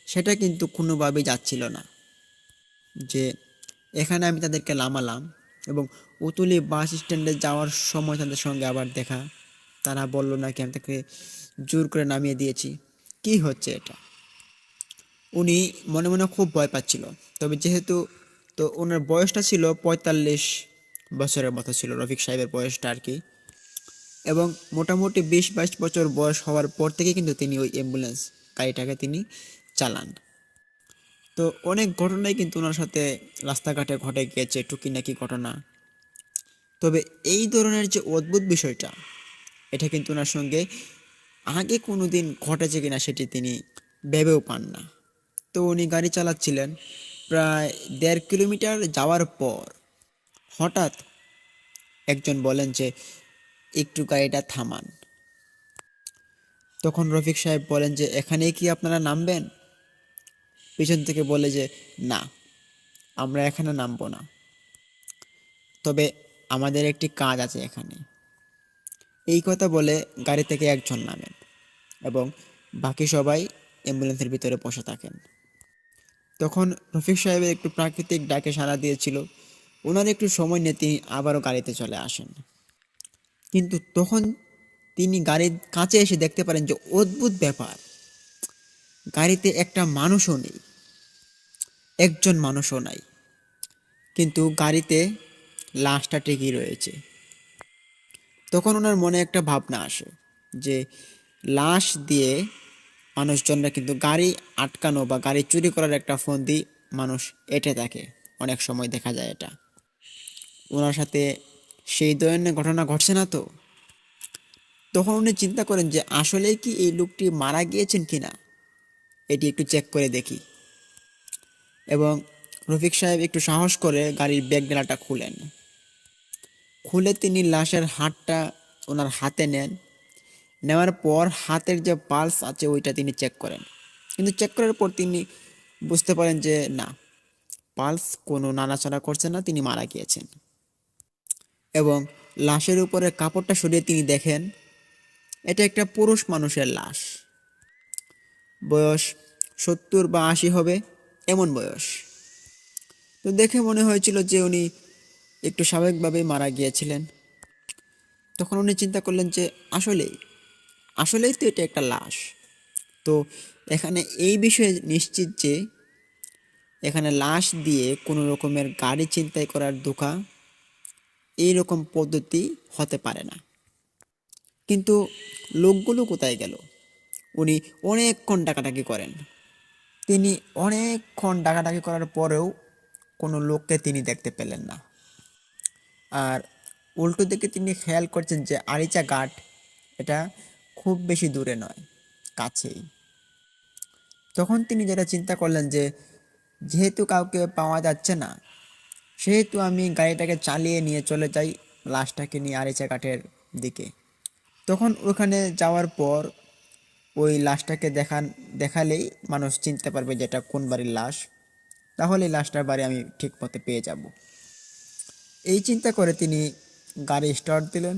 A: সেটা কিন্তু কোনোভাবেই যাচ্ছিল না। যে এখানে আমি তাদেরকে নামালাম, এবং উতুলি বাস স্ট্যান্ডে যাওয়ার সময় তাদের সঙ্গে আবার দেখা, তারা বলল নাকি আমি তাকে জোর করে নামিয়ে দিয়েছি। কি হচ্ছে এটা? উনি মনে মনে খুব ভয় পাচ্ছিল। তবে যেহেতু তো ওনার বয়সটা ছিল 45 বছরের মতো ছিল, রফিক সাহেবের বয়সটা আর কি। এবং মোটামুটি 20-22 বছর বয়স হওয়ার পর থেকে কিন্তু তিনি ওই অ্যাম্বুলেন্স গাড়িটাকে তিনি চালান। তো অনেক ঘটনাই কিন্তু ওনার সাথে রাস্তাঘাটে ঘটে গিয়েছে, টুকিনাকি ঘটনা। তবে এই ধরনের যে অদ্ভুত বিষয়টা, এটা কিন্তু ওনার সঙ্গে আগে কোনো দিন ঘটেছে কিনা সেটি তিনি ভেবেও পান না। তো উনি গাড়ি চালাচ্ছিলেন, প্রায় 1.5 কিলোমিটার যাওয়ার পর হঠাৎ একজন বলেন যে একটু গাড়িটা থামান। তখন রফিক সাহেব বলেন যে এখানেই কি আপনারা নামবেন? পিছন থেকে বলে যে না, আমরা এখানে নামবো না, তবে আমাদের একটি কাজ আছে এখানে। এই কথা বলে গাড়ি থেকে একজন নামেন, এবং বাকি সবাই অ্যাম্বুলেন্সের ভিতরে বসে থাকেন। তখন রফিক সাহেবের একটু প্রাকৃতিক ডাকে সাড়া দিয়েছিল, ওনার একটু সময় নিয়ে তিনি আবারও গাড়িতে চলে আসেন। কিন্তু তখন তিনি গাড়ির কাছে এসে দেখতে পারেন যে অদ্ভুত ব্যাপার, গাড়িতে একটা মানুষও নেই, একজন মানুষও নাই, কিন্তু গাড়িতে লাশটা ঠিকই রয়েছে। তখন ওনার মনে একটা ভাবনা আসে যে লাশ দিয়ে মানুষজনরা কিন্তু গাড়ি আটকানো বা গাড়ি চুরি করার একটা ফন্দি মানুষ এঁটে থাকে, অনেক সময় দেখা যায় এটা। ওনার সাথে সেই ধরনের ঘটনা ঘটছে না তো? তখন উনি চিন্তা করেন যে আসলেই কি এই লোকটি মারা গিয়েছেন কিনা, এটি একটু চেক করে দেখি। এবং রফিক সাহেব একটু সাহস করে গাড়ির ব্যাগডালাটা খুলেন। খুলে তিনি লাশের হাতটা ওনার হাতে নেন। নেওয়ার পর হাতের যে পালস আছে ওইটা তিনি চেক করেন, কিন্তু চেক করার পর তিনি বুঝতে পারেন যে না, পালস কোনো নাড়াচাড়া করছে না, তিনি মারা গিয়েছেন। এবং লাশের উপরে কাপড়টা সরিয়ে তিনি দেখেন এটা একটা পুরুষ মানুষের লাশ, বয়স 70 বা 80 হবে এমন বয়স। তো দেখে মনে হয়েছিল যে উনি একটু স্বাভাবিকভাবেই মারা গিয়েছিলেন। তখন উনি চিন্তা করলেন যে আসলেই আসলেই তো এটা একটা লাশ। তো এখানে এই বিষয়ে নিশ্চিত যে এখানে লাশ দিয়ে কোনো রকমের গাড়ি ছিনতাই করার ধোঁকা, এই রকম পদ্ধতি হতে পারে না। কিন্তু লোকগুলো কোথায় গেল? উনি অনেকক্ষণ ডাকাডাকি করেন, তিনি অনেকক্ষণ ডাকাডাকি করার পরেও কোনো লোককে তিনি দেখতে পেলেন না। আর উল্টো দিকে তিনি খেয়াল করছেন যে আরিচা ঘাট এটা খুব বেশি দূরে নয়, কাছেই। তখন তিনি যেটা চিন্তা করলেন যে যেহেতু কাউকে পাওয়া যাচ্ছে না, সেহেতু আমি গাড়িটাকে চালিয়ে নিয়ে চলে যাই লাশটাকে নিয়ে আরিচা ঘাটের দিকে। তখন ওখানে যাওয়ার পর ওই লাশটাকে দেখালেই মানুষ চিনতে পারবে যে এটা কোন বাড়ির লাশ, তাহলে এই লাশটার বাড়ি আমি ঠিক মতো পেয়ে যাব। এই চিন্তা করে তিনি গাড়ি স্টার্ট দিলেন।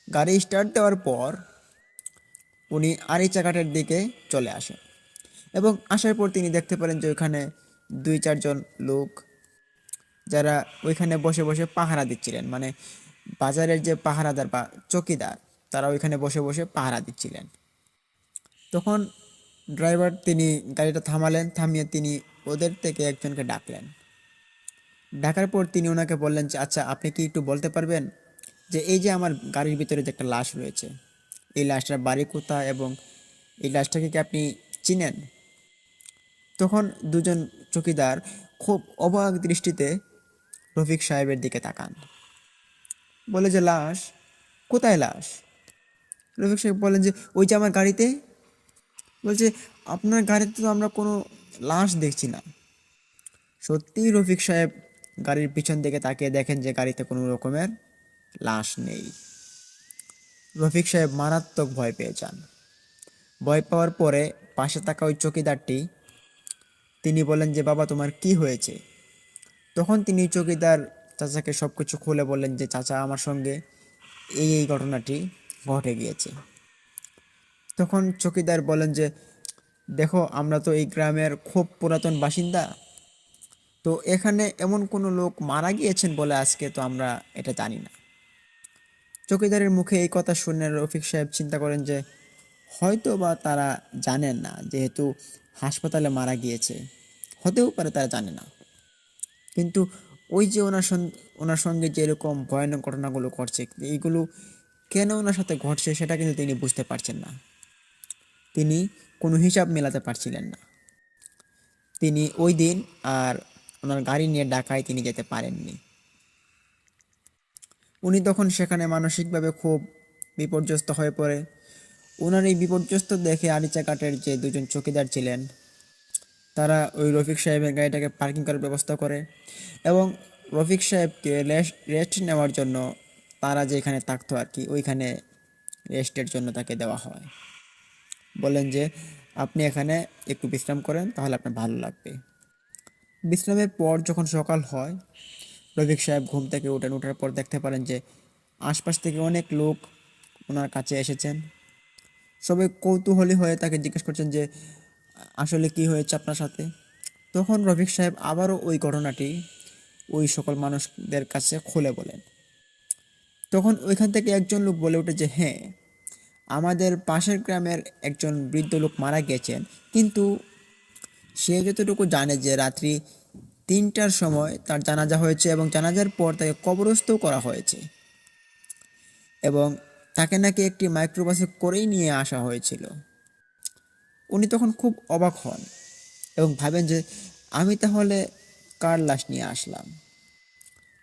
A: গাড়ি স্টার্ট দেওয়ার পর উনি আরিচা ঘাটের দিকে চলে আসেন এবং আসার পর তিনি দেখতে পেলেন যে ওইখানে 2-4 জন লোক যারা ওইখানে বসে বসে পাহারা দিচ্ছিলেন, মানে বাজারের যে পাহারাদার বা চকিদার, তারা ওইখানে বসে বসে পাহারা দিচ্ছিলেন। তখন ড্রাইভার তিনি গাড়িটা থামালেন, থামিয়ে তিনি ওদের থেকে একজনকে ডাকলেন। ডাকার পর তিনি ওনাকে বললেন যে আচ্ছা, আপনি কি একটু বলতে পারবেন যে এই যে আমার গাড়ির ভিতরে যে একটা লাশ রয়েছে, এই লাশটার বাড়ি কোথায় এবং এই লাশটাকে কি আপনি চিনেন? তখন দুজন চকিদার খুব অবাক দৃষ্টিতে রফিক সাহেবের দিকে তাকান, বলে যে লাশ? কোথায় লাশ? রফিক সাহেব বলেন যে ওই যে আমার গাড়িতে। বলছে আপনার গাড়িতে তো আমরা কোনো লাশ দেখছি না। সত্যিই রফিক সাহেব গাড়ির পিছন দিকে তাকিয়ে দেখেন যে গাড়িতে কোনো রকমের লাশ নেই। রফিক সাহেব মারাত্মক ভয় পেয়ে যান। ভয় পাওয়ার পরে পাশে থাকা ওই চকিদারটি তিনি বলেন যে বাবা, তোমার কি হয়েছে? তখন তিনি চকিদার চাচাকে সব কিছু খুলে বললেন যে চাচা, আমার সঙ্গে এই এই ঘটনাটি ঘটে গিয়েছে। তখন চকিদার বলেন যে দেখো, আমরা তো এই গ্রামের খুব পুরাতন বাসিন্দা, তো এখানে এমন কোনো লোক মারা গিয়েছেন বলে আজকে তো আমরা এটা জানি না। চকিদারের মুখে এই কথা শুনে রফিক সাহেব চিন্তা করেন যে হয়তো বা তারা জানেন না, যেহেতু হাসপাতালে মারা গিয়েছে, হতেও পারে তারা জানে না। কিন্তু ওই যে ওনার সঙ্গে যে এরকম ভয়ানক ঘটনাগুলো ঘটছে, এইগুলো কেন ওনার সাথে ঘটছে সেটা কিন্তু তিনি বুঝতে পারছেন না। তিনি কোনো হিসাব মেলাতে পারছিলেন না। তিনি ওই দিন আর ওনার গাড়ি নিয়ে ঢাকায় তিনি যেতে পারেননি। উনি তখন সেখানে মানসিকভাবে খুব বিপর্যস্ত হয়ে পড়ে। ওনার এই বিপর্যস্ত দেখে আরিচা ঘাটের যে দুজন চৌকিদার ছিলেন, তারা ওই রফিক সাহেবের গাড়িটাকে পার্কিং করার ব্যবস্থা করে এবং রফিক সাহেবকে রেস্ট নেওয়ার জন্য তারা যেখানে থাকতো আর কি, ওইখানে রেস্টের জন্য তাকে দেওয়া হয়। বলেন যে আপনি এখানে একটু বিশ্রাম করেন, তাহলে আপনার ভালো লাগবে। বিশ্রামের পর যখন সকাল হয়, রফিক সাহেব ঘুম থেকে ওঠার পর দেখতে পারেন যে আশপাশ থেকে অনেক লোক ওনার কাছে এসেছেন। সবাই কৌতূহলী হয়ে তাকে জিজ্ঞেস করছেন যে আসলে কি হয়েছে আপনার সাথে। তখন রফিক সাহেব আবারও ওই ঘটনাটি ওই সকল মানুষদের কাছে খুলে বলেন। তখন ওইখান থেকে একজন লোক বলে ওঠে যে হ্যাঁ, আমাদের পাশের গ্রামের একজন বৃদ্ধ লোক মারা গেছেন, কিন্তু সে যতটুকু জানে যে রাত্রি 3টার সময় তার জানাজা হয়েছে এবং জানাজার পর তাকে কবরস্থও করা হয়েছে এবং তাকে নাকি একটি মাইক্রোবাসে করেই নিয়ে আসা হয়েছিল। উনি তখন খুব অবাক হন এবং ভাবেন যে আমি তাহলে কার লাশ নিয়ে আসলাম।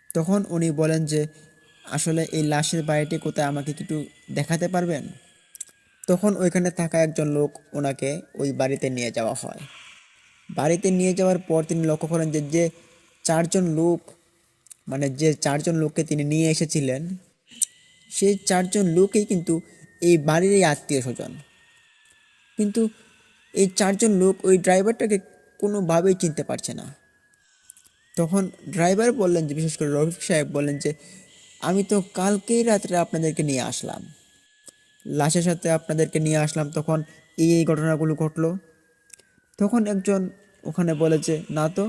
A: তখন উনি বলেন যে আসলে এই লাশের বাড়িটি কোথায়, আমাকে একটু দেখাতে পারবেন? তখন ওইখানে থাকা একজন লোক ওনাকে ওই বাড়িতে নিয়ে যাওয়া হয়। বাড়িতে নিয়ে যাওয়ার পর তিনি লক্ষ্য করেন যে যে 4জন লোক, মানে যে 4জন লোককে তিনি নিয়ে এসেছিলেন, সেই 4জন লোকই কিন্তু এই বাড়িরই আত্মীয় স্বজন। কিন্তু এই 4জন লোক ওই ড্রাইভারটাকে কোনোভাবেই চিনতে পারছে না। তখন ড্রাইভার বললেন যে, বিশেষ করে রফিক সাহেব বললেন যে আমি তো কালকেই রাত্রে আপনাদেরকে নিয়ে আসলাম, লাশের সাথে আপনাদেরকে নিয়ে আসলাম, তখন এই ঘটনাগুলো ঘটলো। তখন একজন ওখানে বলে যে না তো,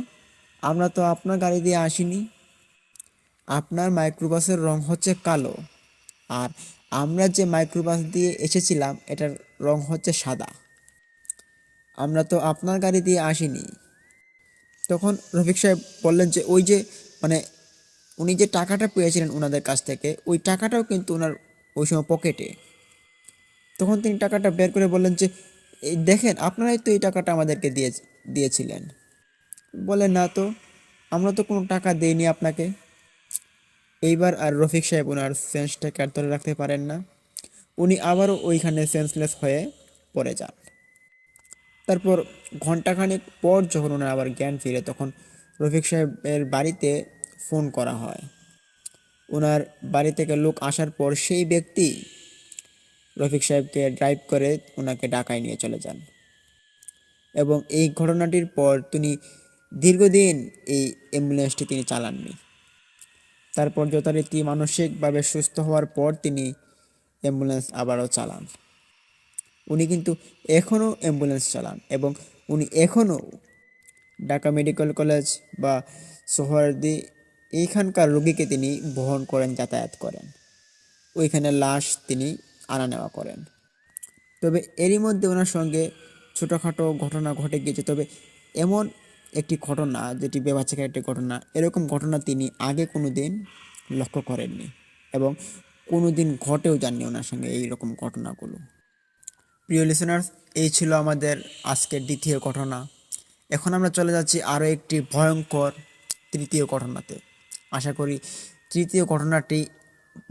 A: আমরা তো আপনার গাড়ি দিয়ে আসিনি, আপনার মাইক্রোবাসের রং হচ্ছে কালো, আর আমরা যে মাইক্রোবাস দিয়ে এসেছিলাম এটার রং হচ্ছে সাদা, আমরা তো আপনার গাড়ি দিয়ে আসিনি। তখন রফিক সাহেব বললেন যে ওই যে, মানে উনি যে টাকাটা পেয়েছিলেন ওনাদের কাছ থেকে, ওই টাকাটাও কিন্তু ওনার ওই সময় পকেটে। তখন তিনি টাকাটা বের করে বললেন যে এই দেখেন, আপনারাই তো এই টাকাটা আমাদেরকে দিয়েছিলেন? বলে, না তো, আমরা তো কোনো টাকা দেইনি আপনাকে। এইবার আর রফিক সাহেব ওনার সেন্সটাকে আর ধরে রাখতে পারেন না। উনি আবারও ওইখানে সেন্সলেস হয়ে পড়ে যান। তারপর ঘন্টাখানেক পর যখন ওনার আবার জ্ঞান ফিরে, তখন রফিক সাহেবের বাড়িতে ফোন করা হয়। ওনার বাড়ি থেকে লোক আসার পর সেই ব্যক্তি রফিক সাহেবকে ড্রাইভ করে ওনাকে ঢাকায় নিয়ে চলে যান। এবং এই ঘটনাটির পর তিনি দীর্ঘদিন এই অ্যাম্বুলেন্সটি তিনি চালাননি। তারপর যথারীতি মানসিকভাবে সুস্থ হওয়ার পর তিনি অ্যাম্বুলেন্স আবারও চালান। উনি কিন্তু এখনও অ্যাম্বুলেন্স চালান এবং উনি এখনও ঢাকা মেডিকেল কলেজ বা সোহরাওয়ার্দী এইখানকার রোগীকে তিনি বহন করেন, যাতায়াত করেন, ওইখানে লাশ তিনি আনা নেওয়া করেন। তবে এরই মধ্যে ওনার সঙ্গে ছোটোখাটো ঘটনা ঘটে গিয়েছে। তবে এমন একটি ঘটনা যেটি বেবাচিকার একটি ঘটনা, এরকম ঘটনা তিনি আগে কোনো দিন লক্ষ্য করেননি এবং কোনো দিন ঘটেও যাননি ওনার সঙ্গে এই রকম ঘটনাগুলো। প্রিয় লিসেনার্স, এই ছিল আমাদের আজকের দ্বিতীয় ঘটনা। এখন আমরা চলে যাচ্ছি আরও একটি ভয়ঙ্কর তৃতীয় ঘটনাতে। আশা করি তৃতীয় ঘটনাটি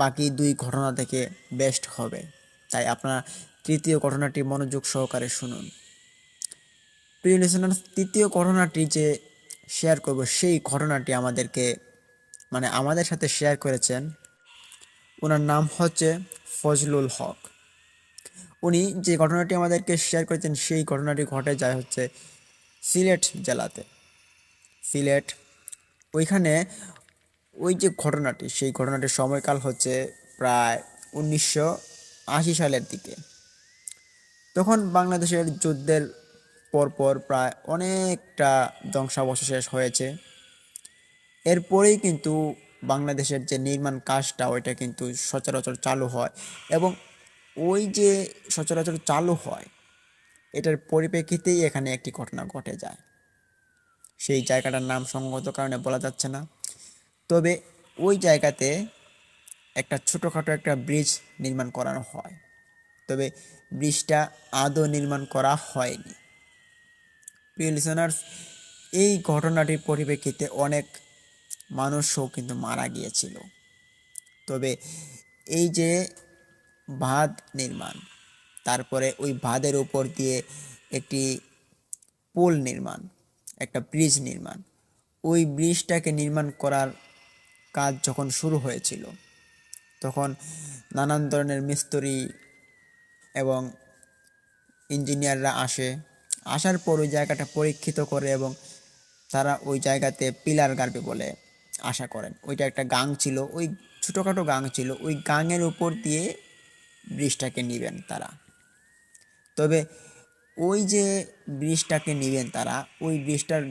A: বাকি দুই ঘটনা থেকে বেস্ট হবে, তাই আপনারা তৃতীয় ঘটনাটি মনোযোগ সহকারে শুনুন। প্রিয় লিসেনার্স, তৃতীয় ঘটনাটি যে শেয়ার করব, সেই ঘটনাটি আমাদের সাথে শেয়ার করেছেন, ওনার নাম হচ্ছে ফজলুল হক। উনি যে ঘটনাটি আমাদেরকে শেয়ার করেছেন, সেই ঘটনাটি ঘটে যায় হচ্ছে সিলেট জেলাতে। সিলেট, ওইখানে ওই যে ঘটনাটি, সেই ঘটনাটির সময়কাল হচ্ছে প্রায় 1980 সালের দিকে। তখন বাংলাদেশের যুদ্ধের পরপর প্রায় অনেকটা ধ্বংসাবশেষ হয়েছে। এরপরেই কিন্তু বাংলাদেশের যে নির্মাণ কাজটা, ওইটা কিন্তু সচরাচর চালু হয় এবং ওই যে সচরাচর চালু হয়, এটার পরিপ্রেক্ষিতেই এখানে একটি ঘটনা ঘটে যায়। সেই জায়গাটার নাম সঙ্গত কারণে বলা যাচ্ছে না। তবে ওই জায়গাতে একটা ছোটোখাটো একটা ব্রিজ নির্মাণ করানো হয়, তবে ব্রিজটা আদৌ নির্মাণ করা হয়নি। প্রিয় লিসনার্স, এই ঘটনাটির পরিপ্রেক্ষিতে অনেক মানুষও কিন্তু মারা গিয়েছিল। তবে এই যে বাঁধ নির্মাণ, তারপরে ওই বাঁধের উপর দিয়ে একটি পোল নির্মাণ, একটা ব্রিজ নির্মাণ, ওই ব্রিজটাকে নির্মাণ করার কাজ যখন শুরু হয়েছিল, তখন নানান ধরনের মিস্ত্রি এবং ইঞ্জিনিয়াররা আসার পর ওই জায়গাটা পরীক্ষিত করে এবং তারা ওই জায়গাতে পিলার গাড়বে বলে আশা করেন। ওইটা একটা গাং ছিল, ওই ছোটোখাটো গাং ছিল, ওই গাঙের উপর দিয়ে ব্রিজটাকে নেবেন তারা। তবে ওই যে ব্রিজটাকে নেবেন তারা, ওই ব্রিজটার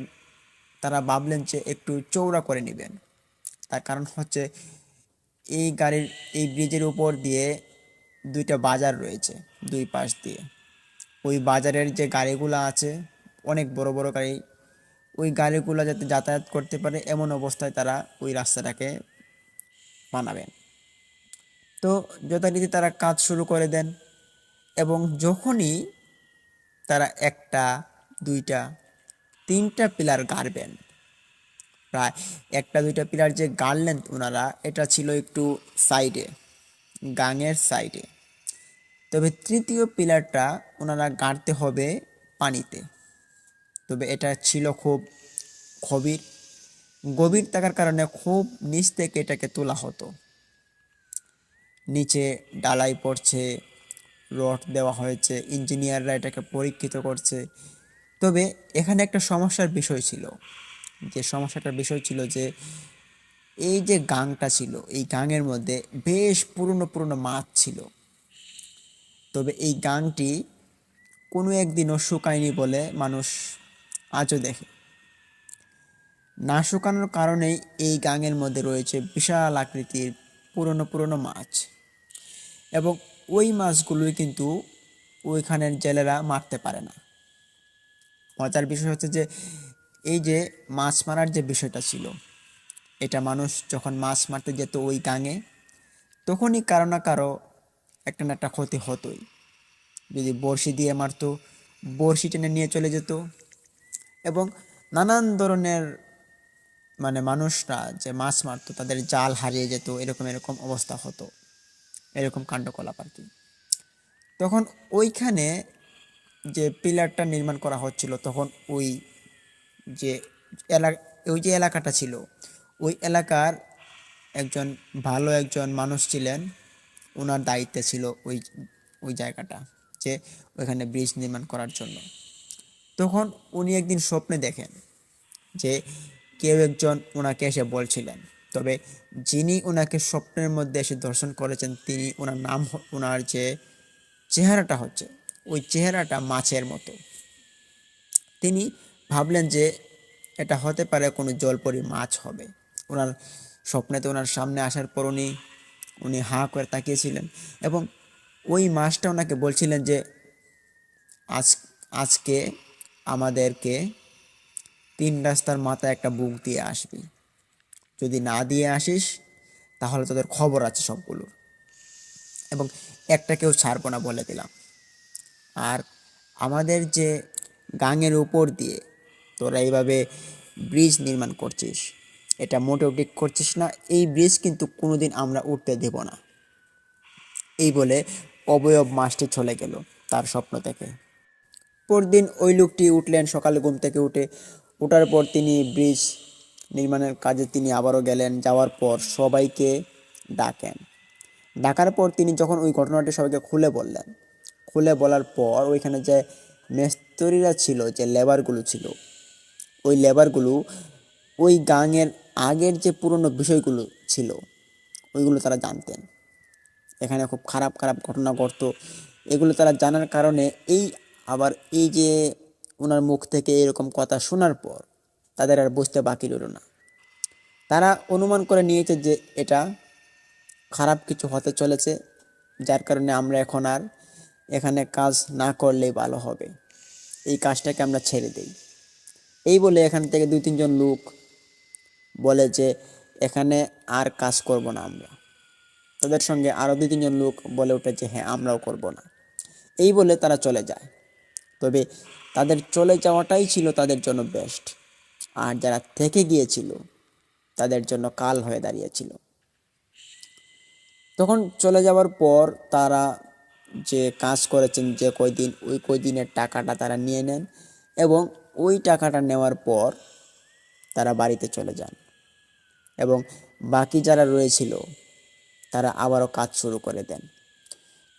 A: তারা ভাবলেন যে একটু চওড়া করে নেবেন। তার কারণ হচ্ছে এই ব্রিজের উপর দিয়ে দুইটা বাজার রয়েছে দুই পাশ দিয়ে। ওই বাজারের যে গাড়িগুলো আছে, অনেক বড় বড় গাড়ি, ওই গাড়িগুলো যাতে যাতায়াত করতে পারে এমন অবস্থায় তারা ওই রাস্তাটাকে বানাবেন। তো যথারীতি তারা কাজ শুরু করে দেন এবং যখনই তারা একটা, দুইটা, তিনটা পিলার গাড়বেন, প্রায় একটা দুইটা পিলার যে গাড়লেন ওনারা, এটা ছিল একটু সাইডে, গাঙের সাইডে। তবে তৃতীয় পিলারটা ওনারা গাড়তে হবে পানিতে। তবে এটা ছিল খুব গভীর, গভীর থাকার কারণে খুব নিচ থেকে এটাকে তোলা হতো। নিচে ডালাই পড়ছে, রড দেওয়া হয়েছে, ইঞ্জিনিয়াররা এটাকে পরীক্ষিত করছে। তবে এখানে একটা সমস্যার বিষয় ছিল, যে এই যে গাংটা ছিল, এই গাঙের মধ্যে বেশ পুরনো পুরনো মাছ ছিল। তবে এই গাংটি কোনো একদিনও শুকায়নি বলে মানুষ আজও দেখে। না শুকানোর কারণেই এই গাঙের মধ্যে রয়েছে বিশাল আকৃতির পুরনো পুরনো মাছ এবং ওই মাছগুলোই কিন্তু ওইখানের জেলেরা মারতে পারে না। মজার বিষয় হচ্ছে যে এই যে মাছ মারার যে বিষয়টা ছিল, এটা মানুষ যখন মাছ মারতে যেত ওই গাঙে, তখনই কারো না কারো একটা না একটা ক্ষতি হতোই। যদি বড়শি দিয়ে মারতো, বড়শি টেনে নিয়ে চলে যেত, এবং নানান ধরনের মানুষরা যে মাছ মারতো তাদের জাল হারিয়ে যেত, এরকম এরকম অবস্থা হতো, এরকম কাণ্ডকলাপ আর কি। তখন ওইখানে যে পিলারটা নির্মাণ করা হচ্ছিল, তখন ওই যে এলাকা ওই যে এলাকাটা ছিল, ওই এলাকার একজন মানুষ ছিলেন, ওনার দায়িত্বে ছিল ওই ওই জায়গাটা, যে ওইখানে ব্রিজ নির্মাণ করার জন্য। তখন উনি একদিন স্বপ্নে দেখেন যে কেউ একজন ওনাকে এসে বলছিলেন, তবে যিনি ওনাকে স্বপ্নের মধ্যে এসে দর্শন করেছেন তিনি, ওনার নাম, ওনার যে চেহারাটা হচ্ছে, ওই চেহারাটা মাছের মতো। তিনি ভাবলেন যে এটা হতে পারে কোনো জলপরি মাছ হবে। ওনার স্বপ্নেতে ওনার সামনে আসার পর উনি হাঁ করে তাকিয়েছিলেন, এবং ওই মাছটা ওনাকে বলছিলেন যে আজ আজকে আমাদেরকে 3 রাস্তার মাথায় একটা বুক দিয়ে আসবি, যদি না দিয়ে আসিস তাহলে তোদের খবর আছে সবগুলোর, এবং একটা কেউ ছাড়বো না বলে দিলাম। আর আমাদের যে গাঙের উপর দিয়ে তোরা এইভাবে ব্রিজ নির্মাণ করছিস, এটা মোটেও ঠিক করছিস না। এই ব্রিজ কিন্তু কোনোদিন আমরা উঠতে দেব না। এই বলে অবয়ব মাছটি চলে গেল তার স্বপ্ন থেকে। পরদিন ওই লোকটি উঠলেন সকালে ঘুম থেকে ওঠার পর তিনি ব্রিজ নির্মাণের কাজে তিনি আবারও গেলেন। যাওয়ার পর সবাইকে ডাকেন। ডাকার পর তিনি যখন ওই ঘটনাটি সবাইকে খুলে বললেন, খুলে বলার পর ওইখানে যে মিস্ত্রিরা ছিল, যে লেবারগুলো ছিল, ওই লেবারগুলো ওই গাঙের আগের যে পুরনো বিষয়গুলো ছিল ওইগুলো তারা জানতেন। এখানে খুব খারাপ খারাপ ঘটনা ঘটতো, এগুলো তারা জানার কারণে আবার এই যে ওনার মুখ থেকে এরকম কথা শোনার পর তাদের আর বুঝতে বাকি রইল না। তারা অনুমান করে নিয়েছে যে এটা খারাপ কিছু হতে চলেছে, যার কারণে আমরা এখন আর এখানে কাজ না করলেই ভালো হবে, এই কাজটাকে আমরা ছেড়ে দিই। এই বলে এখান থেকে 2-3 জন লোক বলে যে এখানে আর কাজ করব না আমরা। তাদের সঙ্গে আরও 2-3 জন লোক বলে ওঠে যে হ্যাঁ, আমরাও করব না। এই বলে তারা চলে যায়। তবে তাদের চলে যাওয়াটাই ছিল তাদের জন্য বেস্ট, আর যারা থেকে গিয়েছিল তাদের জন্য কাল হয়ে দাঁড়িয়েছিল। তখন চলে যাওয়ার পর তারা যে কাজ করেছেন যে কয়দিন, ওই কয়দিনের টাকাটা তারা নিয়ে নেন, এবং ওই টাকাটা নেওয়ার পর তারা বাড়িতে চলে যান, এবং বাকি যারা রয়েছিল তারা আবারও কাজ শুরু করে দেন।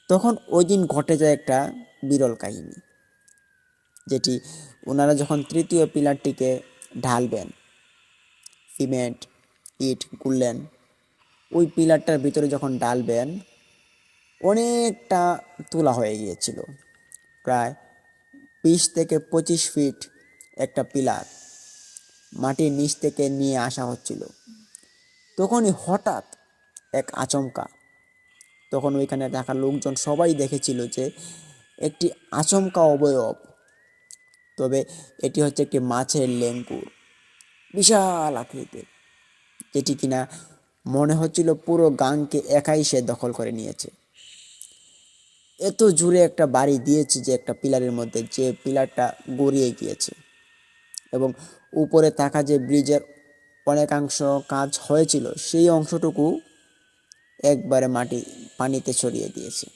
A: তখন ওই দিন ঘটে যায় একটা বিরল কাহিনী, যেটি ওনারা যখন তৃতীয় পিলারটিকে ঢালবেন, সিমেন্ট ইট গুললেন, ওই পিলারটার ভিতরে যখন ঢালবেন অনেকটা তোলা হয়ে গিয়েছিল, প্রায় 20 থেকে 25 ফিট একটা পিলার মাটির নিচ থেকে নিয়ে আসা হচ্ছিল। তখনই হঠাৎ এক আচমকা, তখন ওইখানে থাকা লোকজন সবাই দেখেছিল যে একটি আচমকা অবয়ব, তবে এটি হচ্ছে একটি মাছের লেঙ্গুর, বিশাল আকৃতির, যেটি কিনা মনে হচ্ছিল পুরো গাংকে একাই সে দখল করে নিয়েছে। এত জোরে একটা বাড়ি দিয়েছে যে একটা পিলারের মধ্যে, যে পিলারটা গড়িয়ে গিয়েছে, এবং উপরে থাকা যে ব্রিজের অনেকাংশ কাজ হয়েছিল সেই অংশটুকু একবারে পানিতে ছড়িয়ে দিয়েছে।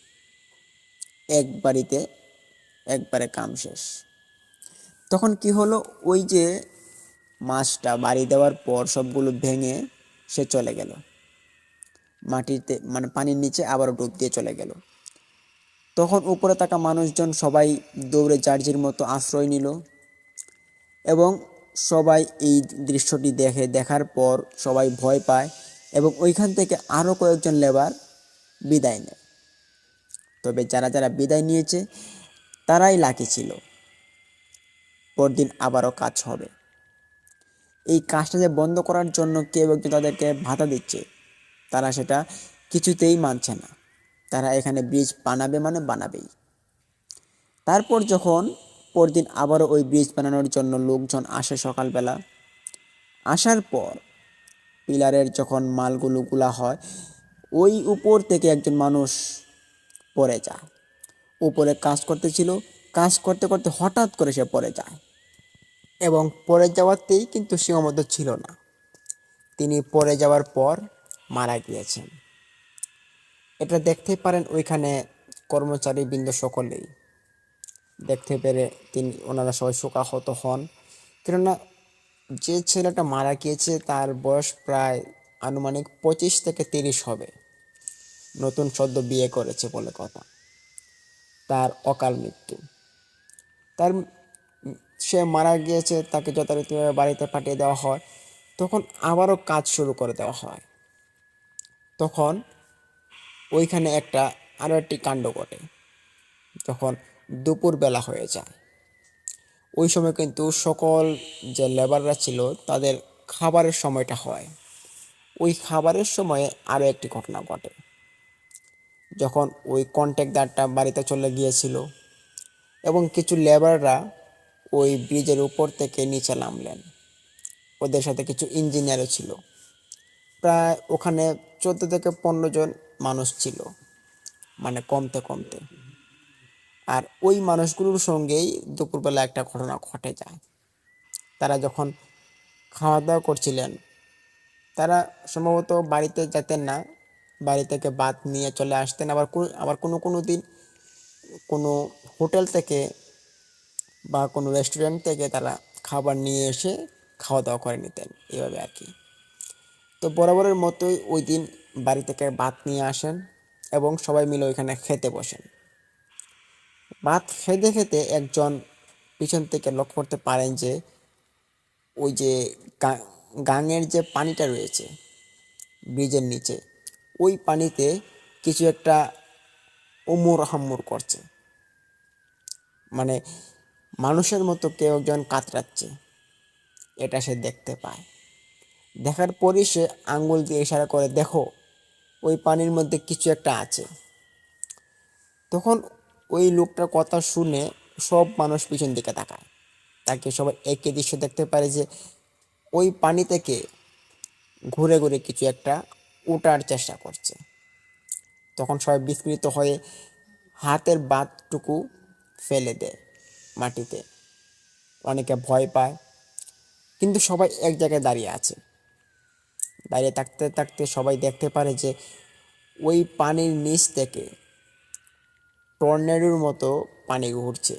A: একবারে কাম শেষ। তখন কি হলো, ওই যে মাছটা বাড়ি দেওয়ার পর সবগুলো ভেঙে সে চলে গেল মাটিতে, পানির নিচে আবারও ডুব দিয়ে চলে গেল। তখন উপরে থাকা মানুষজন সবাই দৌড়ে জার্জির মতো আশ্রয় নিল, এবং সবাই এই দৃশ্যটি দেখার পর সবাই ভয় পায়, এবং ওইখান থেকে আরও কয়েকজন লেবার বিদায় নেয়। তবে যারা যারা বিদায় নিয়েছে তারাই লাকি ছিল, পরদিন আবারও কাজ হবে। এই কাজটা যে বন্ধ করার জন্য কেউ একজন তাদেরকে ভাতা দিচ্ছে, তারা সেটা কিছুতেই মানছে না। তারা এখানে ব্রিজ বানাবে মানে বানাবেই। তারপর যখন পরদিন আবারও ওই ব্রিজ বানানোর জন্য লোকজন আসে সকালবেলা, আসার পর পিলারের যখন মালগুলো গুলা হয়, ওই উপর থেকে একজন মানুষ পড়ে যায়। উপরে কাজ করতেছিল, কাজ করতে করতে হঠাৎ করে সে পড়ে যায়। এবং পড়ে যাওয়াতেই কিন্তু সীমাবদ্ধ ছিল না, তিনি পড়ে যাওয়ার পর মারা গিয়েছেন। এটা দেখতে পারেন ওইখানে কর্মচারীবৃন্দ সকলেই। দেখতে পেরে ওনারা সবাই শোকাহত হন, কেননা যে ছেলেটা মারা গিয়েছে তার বয়স প্রায় আনুমানিক 25 থেকে 30 হবে। নতুন সদ্য বিয়ে করেছে বলে কথা। তার অকাল মৃত্যু। তার সে মারা গিয়েছে, তাকে যথারীতিভাবে বাড়িতে পাঠিয়ে দেওয়া হয়। তখন আবারও কাজ শুরু করে দেওয়া হয়। তখন ওইখানে আরও একটি কাণ্ড ঘটে। যখন দুপুর বেলা হয়ে যায়, ওই সময় কিন্তু সকল যে লেবাররা ছিল তাদের খাবারের সময়টা হয়। ওই খাবারের সময়ে আরও একটি ঘটনা ঘটে। যখন ওই কন্ট্রাক্টরটা বাড়িতে চলে গিয়েছিল এবং কিছু লেবাররা ওই ব্রিজের উপর থেকে নিচে নামলেন, ওদের সাথে কিছু ইঞ্জিনিয়ারও ছিল। প্রায় ওখানে 14 থেকে 15 জন মানুষ ছিল, মানে কমতে কমতে। আর ওই মানুষগুলোর সঙ্গেই দুপুরবেলা একটা ঘটনা ঘটে যায়। তারা যখন খাওয়া দাওয়া করছিলেন, তারা সম্ভবত বাড়িতে যেতেন না, বাড়ি থেকে ভাত নিয়ে চলে আসতেন। আবার কোনো কোনো দিন কোনো হোটেল থেকে বা কোনো রেস্টুরেন্ট থেকে তারা খাবার নিয়ে এসে খাওয়া দাওয়া করে নিতেন, এভাবে আর কি। তো বরাবরের মতোই ওই দিন বাড়ি থেকে ভাত নিয়ে আসেন এবং সবাই মিলে ওইখানে খেতে বসেন। ভাত খেতে খেতে একজন পিছন থেকে লক্ষ্য করতে পারেন যে ওই যে গাঙের যে পানিটা রয়েছে ব্রিজের নিচে, ওই পানিতে কিছু একটা উমর হাম্মুর করছে, মানে মানুষের মতো কেউ একজন কাতরাচ্ছে। এটা সে দেখতে পায়। দেখার পরই সে আঙ্গুল দিয়ে ইশারা করে, দেখো ওই পানির মধ্যে কিছু একটা আছে। তখন ওই লোকটার কথা শুনে সব মানুষ পিছন দিকে তাকায়। তাকে সবাই একই দৃশ্য দেখতে পারে যে ওই পানি থেকে ঘুরে ঘুরে কিছু একটা ওঠার চেষ্টা করছে। তখন সবাই বিস্মিত হয়ে হাতের বাতটুকু ফেলে দেয় মাটিতে। অনেকে ভয় পায়, কিন্তু সবাই এক জায়গায় দাঁড়িয়ে আছে। দাঁড়িয়ে থাকতে থাকতে সবাই দেখতে পারে যে ওই পানির নিচ থেকে টর্নেডোর মতো পানি ঘুরছে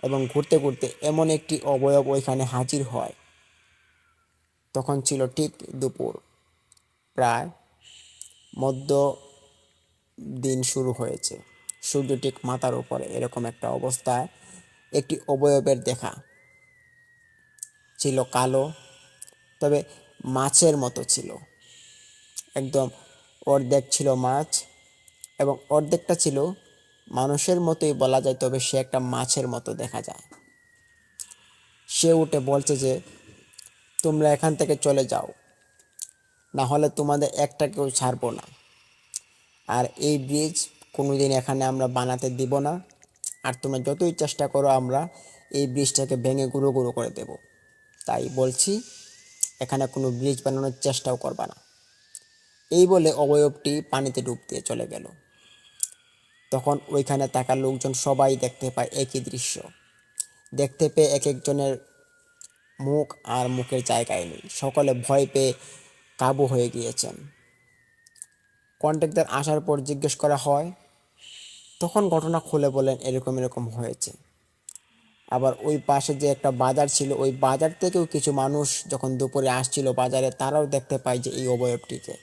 A: এবং ঘুরতে ঘুরতে এমন একটি অবয়ব ওইখানে হাজির হয়। তখন ছিল ঠিক দুপুর, প্রায় মধ্য দিন শুরু হয়েছে, সূর্য ঠিক মাথার উপরে। এরকম একটা অবস্থায় একটি অবয়বের দেখা ছিল, কালো, তবে মাছের মতো ছিল। একদম অর্ধেক ছিল মাছ এবং অর্ধেকটা ছিল মানুষের মতোই বলা যায়, তবে সে একটা মাছের মতো দেখা যায়। সে উঠে বলছে যে, তোমরা এখান থেকে চলে যাও, না হলে তোমাদের একটাকেও ছাড়বো না। আর এই ব্রিজ কোনোদিন এখানে আমরা বানাতে দিব না। আর তোমরা যতই চেষ্টা করো, আমরা এই ব্রিজটাকে ভেঙে গুঁড়ো গুঁড়ো করে দেব। তাই বলছি, এখানে কোনো ব্রিজ বানানোর চেষ্টাও করবা না। এই বলে অবয়বটি পানিতে ডুব দিয়ে চলে গেল। তখন ওইখানে থাকা লোকজন সবাই দেখতে পায় একই দৃশ্য। দেখতে পেয়ে এক একজনের মুখ আর মুখের জায়গায় নেই, সকলে ভয় পেয়ে কাবু হয়ে গিয়েছেন। কন্ট্রাক্টর আসার পর জিজ্ঞেস করা হয়, তখন ঘটনা খুলে বলেন এরকম এরকম হয়েছে। আবার ওই পাশে যে একটা বাজার ছিল, ওই বাজার থেকেও কিছু মানুষ যখন দুপুরে আসছিল বাজারে, তারাও দেখতে পায় যে এই অবয়বটিকে।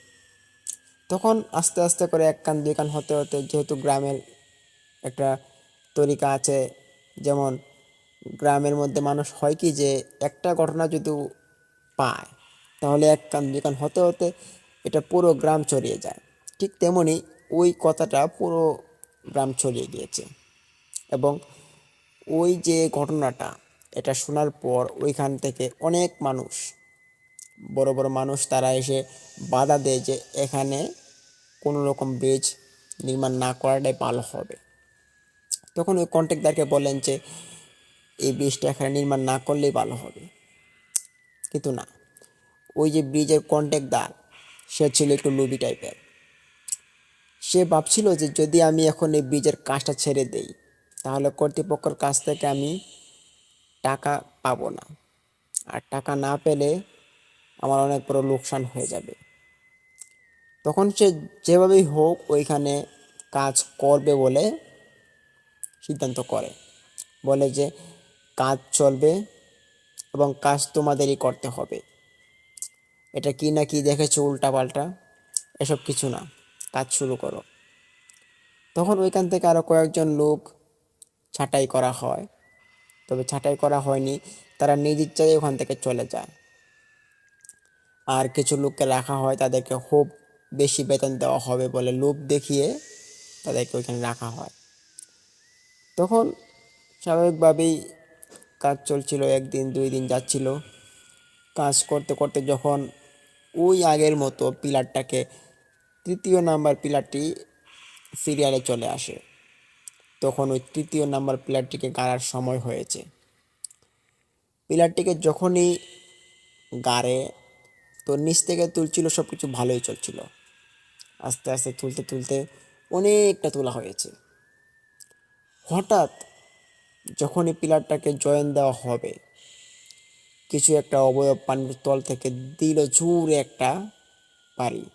A: তখন আস্তে আস্তে করে এক কান দুই কান হতে হতে, যেহেতু গ্রামের একটা তরিকা আছে, যেমন গ্রামের মধ্যে মানুষ হয় কি যে একটা ঘটনা যদি পায় তাহলে এক কান দুই কান হতে হতে এটা পুরো গ্রাম ছড়িয়ে যায়। ঠিক তেমনি ওই কথাটা পুরো গ্রাম ছড়িয়ে গিয়েছে এবং ওই যে ঘটনাটা, এটা শোনার পর ওইখান থেকে অনেক মানুষ, বড় বড় মানুষ, তারা এসে বাধা দেয় যে এখানে কোনো রকম ব্রিজ নির্মাণ না করাটাই ভালো হবে। তখন ওই কন্ট্রাক্টরকে বলেন যে এই ব্রিজটা এখানে নির্মাণ না করলেই ভালো হবে। কিন্তু না, ওই যে ব্রিজের কন্ট্রাক্টর, সে ছিল একটু লোভী টাইপের। সে ভাবছিল যে যদি আমি এখন এই ব্রিজের কাজটা ছেড়ে দেই, তাহলে কর্তৃপক্ষের কাছ থেকে আমি টাকা পাবো না। আর টাকা না পেলে আমার অনেক বড় লোকসান হয়ে যাবে। তখন সে যেভাবেই হোক ওইখানে কাজ করবে বলে সিদ্ধান্ত করে, বলে যে কাজ চলবে এবং কাজ তোমাদেরই করতে হবে। এটা কি না কি দেখেছো উল্টাপাল্টা, এসব কিছু না, কাজ শুরু করো। তখন ওইখান থেকে আরও কয়েকজন লোক ছাঁটাই করা হয়, তবে ছাঁটাই করা হয়নি, তারা নিজ ইচ্ছায় ওখান থেকে চলে যায়। আর কিছু লোককে রাখা হয়, তাদেরকে খুব বেশি বেতন দেওয়া হবে বলে লোভ দেখিয়ে তাদেরকে ওইখানে রাখা হয়। তখন স্বাভাবিকভাবেই কাজ চলছিল, একদিন 2 দিন যাচ্ছিল। কাজ করতে করতে যখন ওই আগের মতো পিলারটাকে, 3য় নাম্বার পিলারটি সিরিয়ালে চলে আসে, তখন ওই 3য় নাম্বার পিলারটিকে গাড়ার সময় হয়েছে। পিলারটিকে যখনই গাড়ে, তো নিচ থেকে তুলছিল, সব কিছু ভালোই চলছিল। আস্তে আস্তে তুলতে তুলতে অনেকটা তোলা হয়েছে। হঠাৎ যখনই পিলারটাকে জয়েন দেওয়া হবে, কিছু একটা অবয়ব পানির তল থেকে দিল জোরে একটা বাড়ি।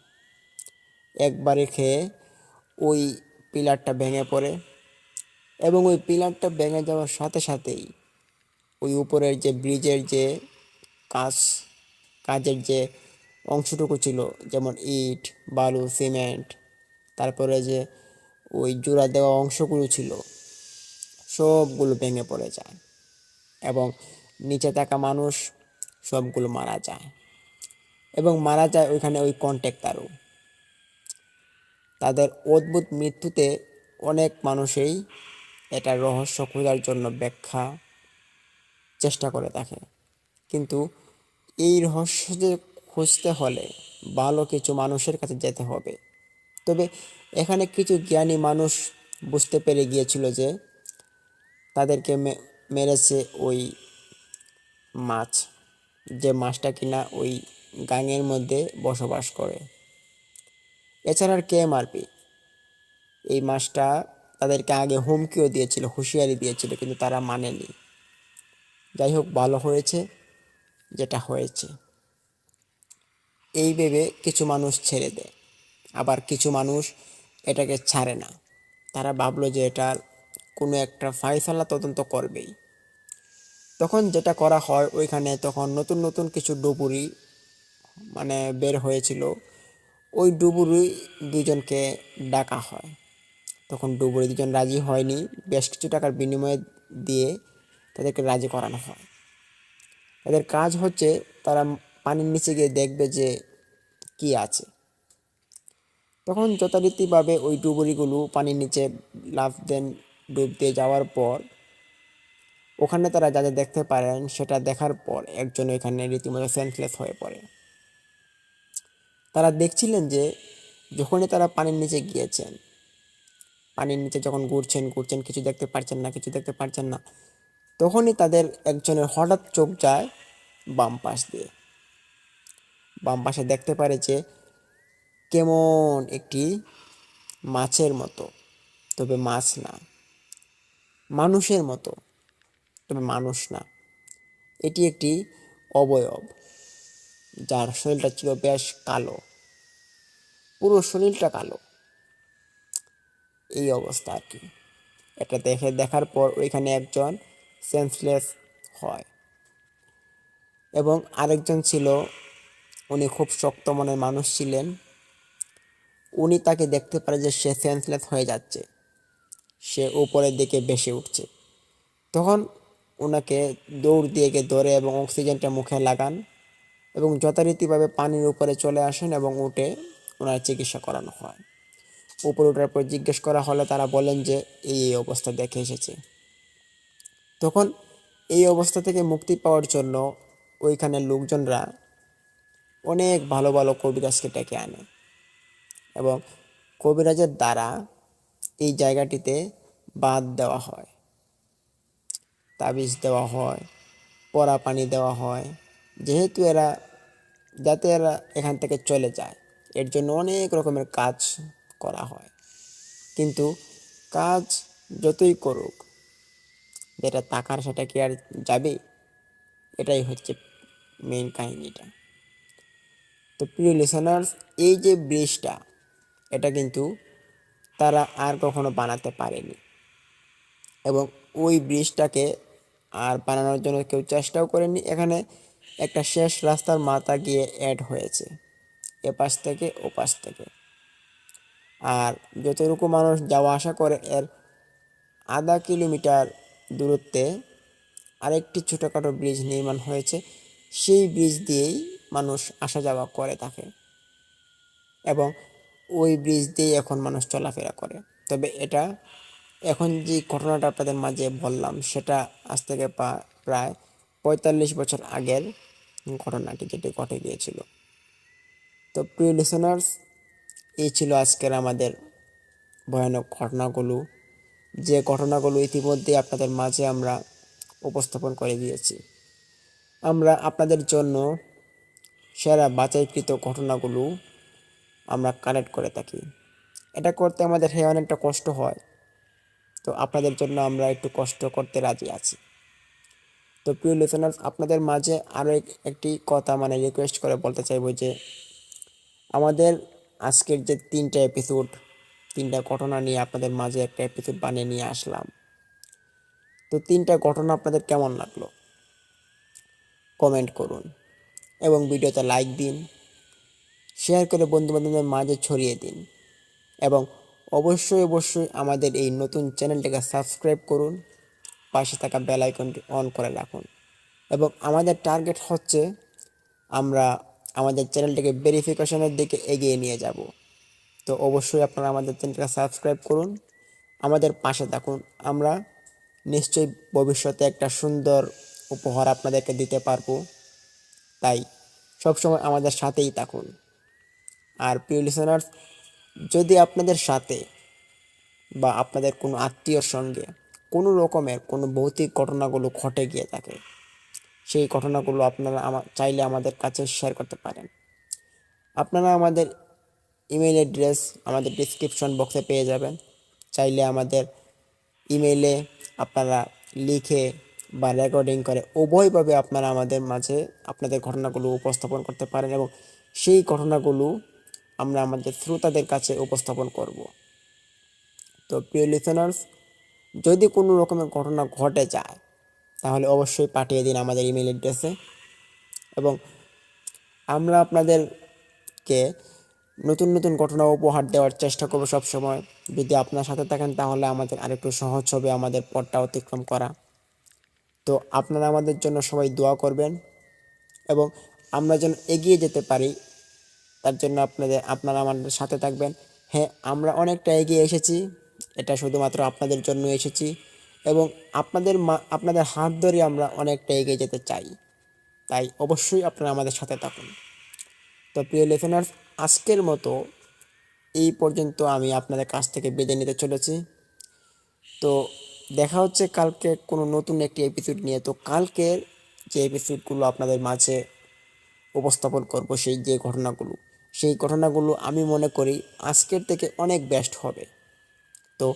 A: একবারে খেয়ে ওই পিলারটা ভেঙে পড়ে, এবং ওই পিলারটা ভেঙে যাওয়ার সাথে সাথেই ওই উপরের যে ব্রিজের যে কাজ কাজের যে অংশটুকু ছিল, যেমন ইট, বালু, সিমেন্ট, তারপরে যে ওই জোড়া দেওয়া অংশগুলো ছিল, সবগুলো ভেঙে পড়ে যায় এবং নিচে থাকা মানুষ সবগুলো মারা যায়। এবং মারা যায় ওইখানে ওই কন্ট্রাক্টরও। তাদের অদ্ভুত মৃত্যুতে অনেক মানুষই এটার রহস্য খোঁজার জন্য ব্যাখ্যা চেষ্টা করে থাকে, কিন্তু এই রহস্য যে খুঁজতে হলে ভালো কিছু মানুষের কাছে যেতে হবে। তবে এখানে কিছু জ্ঞানী মানুষ বুঝতে পেরে গিয়েছিল যে তাদেরকে মেরেছে ওই মাছ, যে মাছটা কিনা ওই গাঙের মধ্যে বসবাস করে। এছাড়া আর কে মারবে? এই মাছটা তাদেরকে আগে হুমকিও দিয়েছিল, হুঁশিয়ারি দিয়েছিল, কিন্তু তারা মানেনি। যাই হোক, ভালো হয়েছে যেটা হয়েছে। এই ভেবে কিছু মানুষ ছেড়ে দেয়, আবার কিছু মানুষ এটাকে ছাড়ে না। তারা ভাবলো যে এটার কোনো একটা ফায়সালা তদন্ত করবেই। তখন যেটা করা হয়, ওইখানে তখন নতুন নতুন কিছু ডুবুরি বের হয়েছিল। ওই ডুবুরি দুজনকে ডাকা হয়। তখন ডুবুরি দুজন রাজি হয়নি, বেশ কিছু টাকার বিনিময়ে দিয়ে তাদেরকে রাজি করানো হয়। তাদের কাজ হচ্ছে তারা পানির নিচে গিয়ে দেখবে যে কি আছে। তখন যথারীতিভাবে ওই ডুবুরিগুলো পানির নিচে লাফ দেন। ডুব দিয়ে যাওয়ার পর ওখানে তারা যা যা দেখতে পারেন, সেটা দেখার পর একজন ওইখানে রীতিমতো সেন্সলেস হয়ে পড়ে। তারা দেখছিলেন যে যখনই তারা পানির নিচে গিয়েছেন, পানির নিচে যখন ঘুরছেন ঘুরছেন কিছু দেখতে পারছেন না, কিছু দেখতে পারছেন না, তখনই তাদের একজনের হঠাৎ চোখ যায় বাম পাশ দিয়ে। বাম পাশে দেখতে পারে যে কেমন একটি মাছের মতো, তবে মাছ না, মানুষের মতো, তবে মানুষ না। এটি একটি অবয়ব, যার শরীরটা ছিল বেশ কালো, পুরো শরীরটা কালো। এই অবস্থা আর কি। এটা দেখার পর ওইখানে একজন সেন্সলেস হয়, এবং আরেকজন ছিল, উনি খুব শক্ত মনের মানুষ ছিলেন। উনি তাকে দেখতে পারে যে সে সেন্সলেস হয়ে যাচ্ছে, সে উপরের দিকে ভেসে উঠছে। তখন ওনাকে দৌড় দিয়ে গিয়ে ধরে এবং অক্সিজেনটা মুখে লাগান, এবং যথারীতিভাবে পানির উপরে চলে আসেন এবং উঠে ওনার চিকিৎসা করানো হয়। উপরে ওঠার পর জিজ্ঞেস করা হলে তারা বলেন যে এই অবস্থা দেখে এসেছে। তখন এই অবস্থা থেকে মুক্তি পাওয়ার জন্য ওইখানের লোকজনরা অনেক ভালো ভালো কবিরাজকে ডেকে আনে, এবং কবিরাজের দ্বারা এই জায়গাটিতে বাঁধ দেওয়া হয়, তাবিজ দেওয়া হয়, পরা পানি দেওয়া হয়, যেহেতু যাতে এরা এখান থেকে চলে যায়, এর জন্য অনেক রকমের কাজ করা হয়। কিন্তু কাজ যতই করুক, যেটা টাকার সেটা কি আর যাবে? এটাই হচ্ছে মেইন কাহিনীটা। তো প্রিয় লিসেনার্স, এই যে ব্রিজটা, এটা কিন্তু তারা আর কখনো বানাতে পারেনি, এবং ওই ব্রিজটাকে আর বানানোর জন্য কেউ চেষ্টাও করেনি। এখানে একটা শেষ রাস্তার মাথা গিয়ে অ্যাড হয়েছে, এপাশ থেকে ওপাশ থেকে। আর যতটুকু মানুষ যাওয়া আসা করে এর আধা কিলোমিটার দূরত্বে আরেকটি ছোটোখাটো ব্রিজ নির্মাণ হয়েছে, সেই ব্রিজ দিয়েই মানুষ আসা যাওয়া করে থাকে, এবং ওই ব্রিজ দিয়েই এখন মানুষ চলাফেরা করে। তবে এটা এখন যে ঘটনাটা আপনাদের মাঝে বললাম, সেটা আজ থেকে প্রায় ৪৫ বছর আগের ঘটনাটি, যেটি ঘটে গিয়েছিল। তো প্রিয় লিসেনার্স, এই ছিল আজকের আমাদের ভয়ানক ঘটনাগুলো, যে ঘটনাগুলো ইতিমধ্যে আপনাদের মাঝে আমরা উপস্থাপন করে দিয়েছি। আমরা আপনাদের জন্য সেরা বাছাইকৃত ঘটনাগুলো আমরা কালেক্ট করে থাকি। এটা করতে আমাদের অনেকটা কষ্ট হয়, তো আপনাদের জন্য আমরা একটু কষ্ট করতে রাজি আছি। তো প্রিয় লিসেনার্স, আপনাদের মাঝে আরও একটি কথা রিকোয়েস্ট করে বলতে চাইব যে আমাদের আজকের যে 3টা এপিসোড, 3টা ঘটনা নিয়ে আপনাদের মাঝে একটা এপিসোড বানিয়ে নিয়ে আসলাম। তো 3টা ঘটনা আপনাদের কেমন লাগলো কমেন্ট করুন, এবং ভিডিওতে লাইক দিন, শেয়ার করে বন্ধুবান্ধবদের মাঝে ছড়িয়ে দিন, এবং অবশ্যই অবশ্যই আমাদের এই নতুন চ্যানেলটাকে সাবস্ক্রাইব করুন, পাশে থাকা বেল আইকনটি অন করে রাখুন। এবং আমাদের টার্গেট হচ্ছে আমরা আমাদের চ্যানেলটিকে ভেরিফিকেশনের দিকে এগিয়ে নিয়ে যাব। তো অবশ্যই আপনারা আমাদের চ্যানেলটাকে সাবস্ক্রাইব করুন, আমাদের পাশে থাকুন। আমরা নিশ্চয়ই ভবিষ্যতে একটা সুন্দর উপহার আপনাদেরকে দিতে পারবো, তাই সবসময় আমাদের সাথেই থাকুন। আর প্রিয় লিসেনার্স, যদি আপনাদের সাথে বা আপনাদের কোনো আত্মীয়র সঙ্গে কোনো রকমের কোনো ভৌতিক ঘটনাগুলো ঘটে গিয়ে থাকে, সেই ঘটনাগুলো আপনারা চাইলে আমাদের কাছে শেয়ার করতে পারেন। আপনারা আমাদের ইমেল অ্যাড্রেস আমাদের ডিসক্রিপশন বক্সে পেয়ে যাবেন। চাইলে আমাদের ইমেইলে আপনারা লিখে বা রেকর্ডিং করে উভয়ভাবে আপনারা আমাদের মাঝে আপনাদের ঘটনাগুলো উপস্থাপন করতে পারেন, এবং সেই ঘটনাগুলো আমরা আমাদের শ্রোতাদের কাছে উপস্থাপন করব। তো প্রিয় লিসেনার্স, যদি কোনো রকমের ঘটনা ঘটে যায় তাহলে অবশ্যই পাঠিয়ে দিন আমাদের ইমেল অ্যাড্রেসে, এবং আমরা আপনাদেরকে নতুন নতুন ঘটনা উপহার দেওয়ার চেষ্টা করব সব সময়। যদি আপনার সাথে থাকেন তাহলে আমাদের আরেকটু সহজ হবে আমাদের পথটা অতিক্রম করা। তো আপনারা আমাদের জন্য সবাই দোয়া করবেন, এবং আমরা যেন এগিয়ে যেতে পারি তার জন্য আপনারা আমাদের সাথে থাকবেন। হ্যাঁ, আমরা অনেকটা এগিয়ে এসেছি, এটা শুধুমাত্র আপনাদের জন্য এসেছি, এবং আপনাদের হাত ধরে আমরা অনেকটা এগিয়ে যেতে চাই। তাই অবশ্যই আপনারা আমাদের সাথে থাকুন। তো প্রিয় লিসেনার্স, আজকের মতো এই পর্যন্ত আমি আপনাদের কাছ থেকে বিদায় নিতে চলেছি। তো দেখা হচ্ছে কালকে কোনো নতুন একটি এপিসোড নিয়ে। তো কালকের যে এপিসোডগুলো আপনাদের মাঝে উপস্থাপন করব, সেই ঘটনাগুলো আমি মনে করি আজকের থেকে অনেক বেস্ট হবে। তো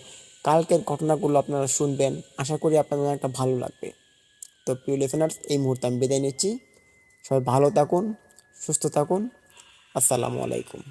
A: কালকের ঘটনাগুলো আপনারা শুনবেন, আশা করি আপনাদের একটা ভালো লাগবে। তো প্রিয় লিসেনার্স, এই মুহূর্তে আমি বিদায় নিচ্ছি। সবাই ভালো থাকুন, সুস্থ থাকুন। আসসালামু আলাইকুম।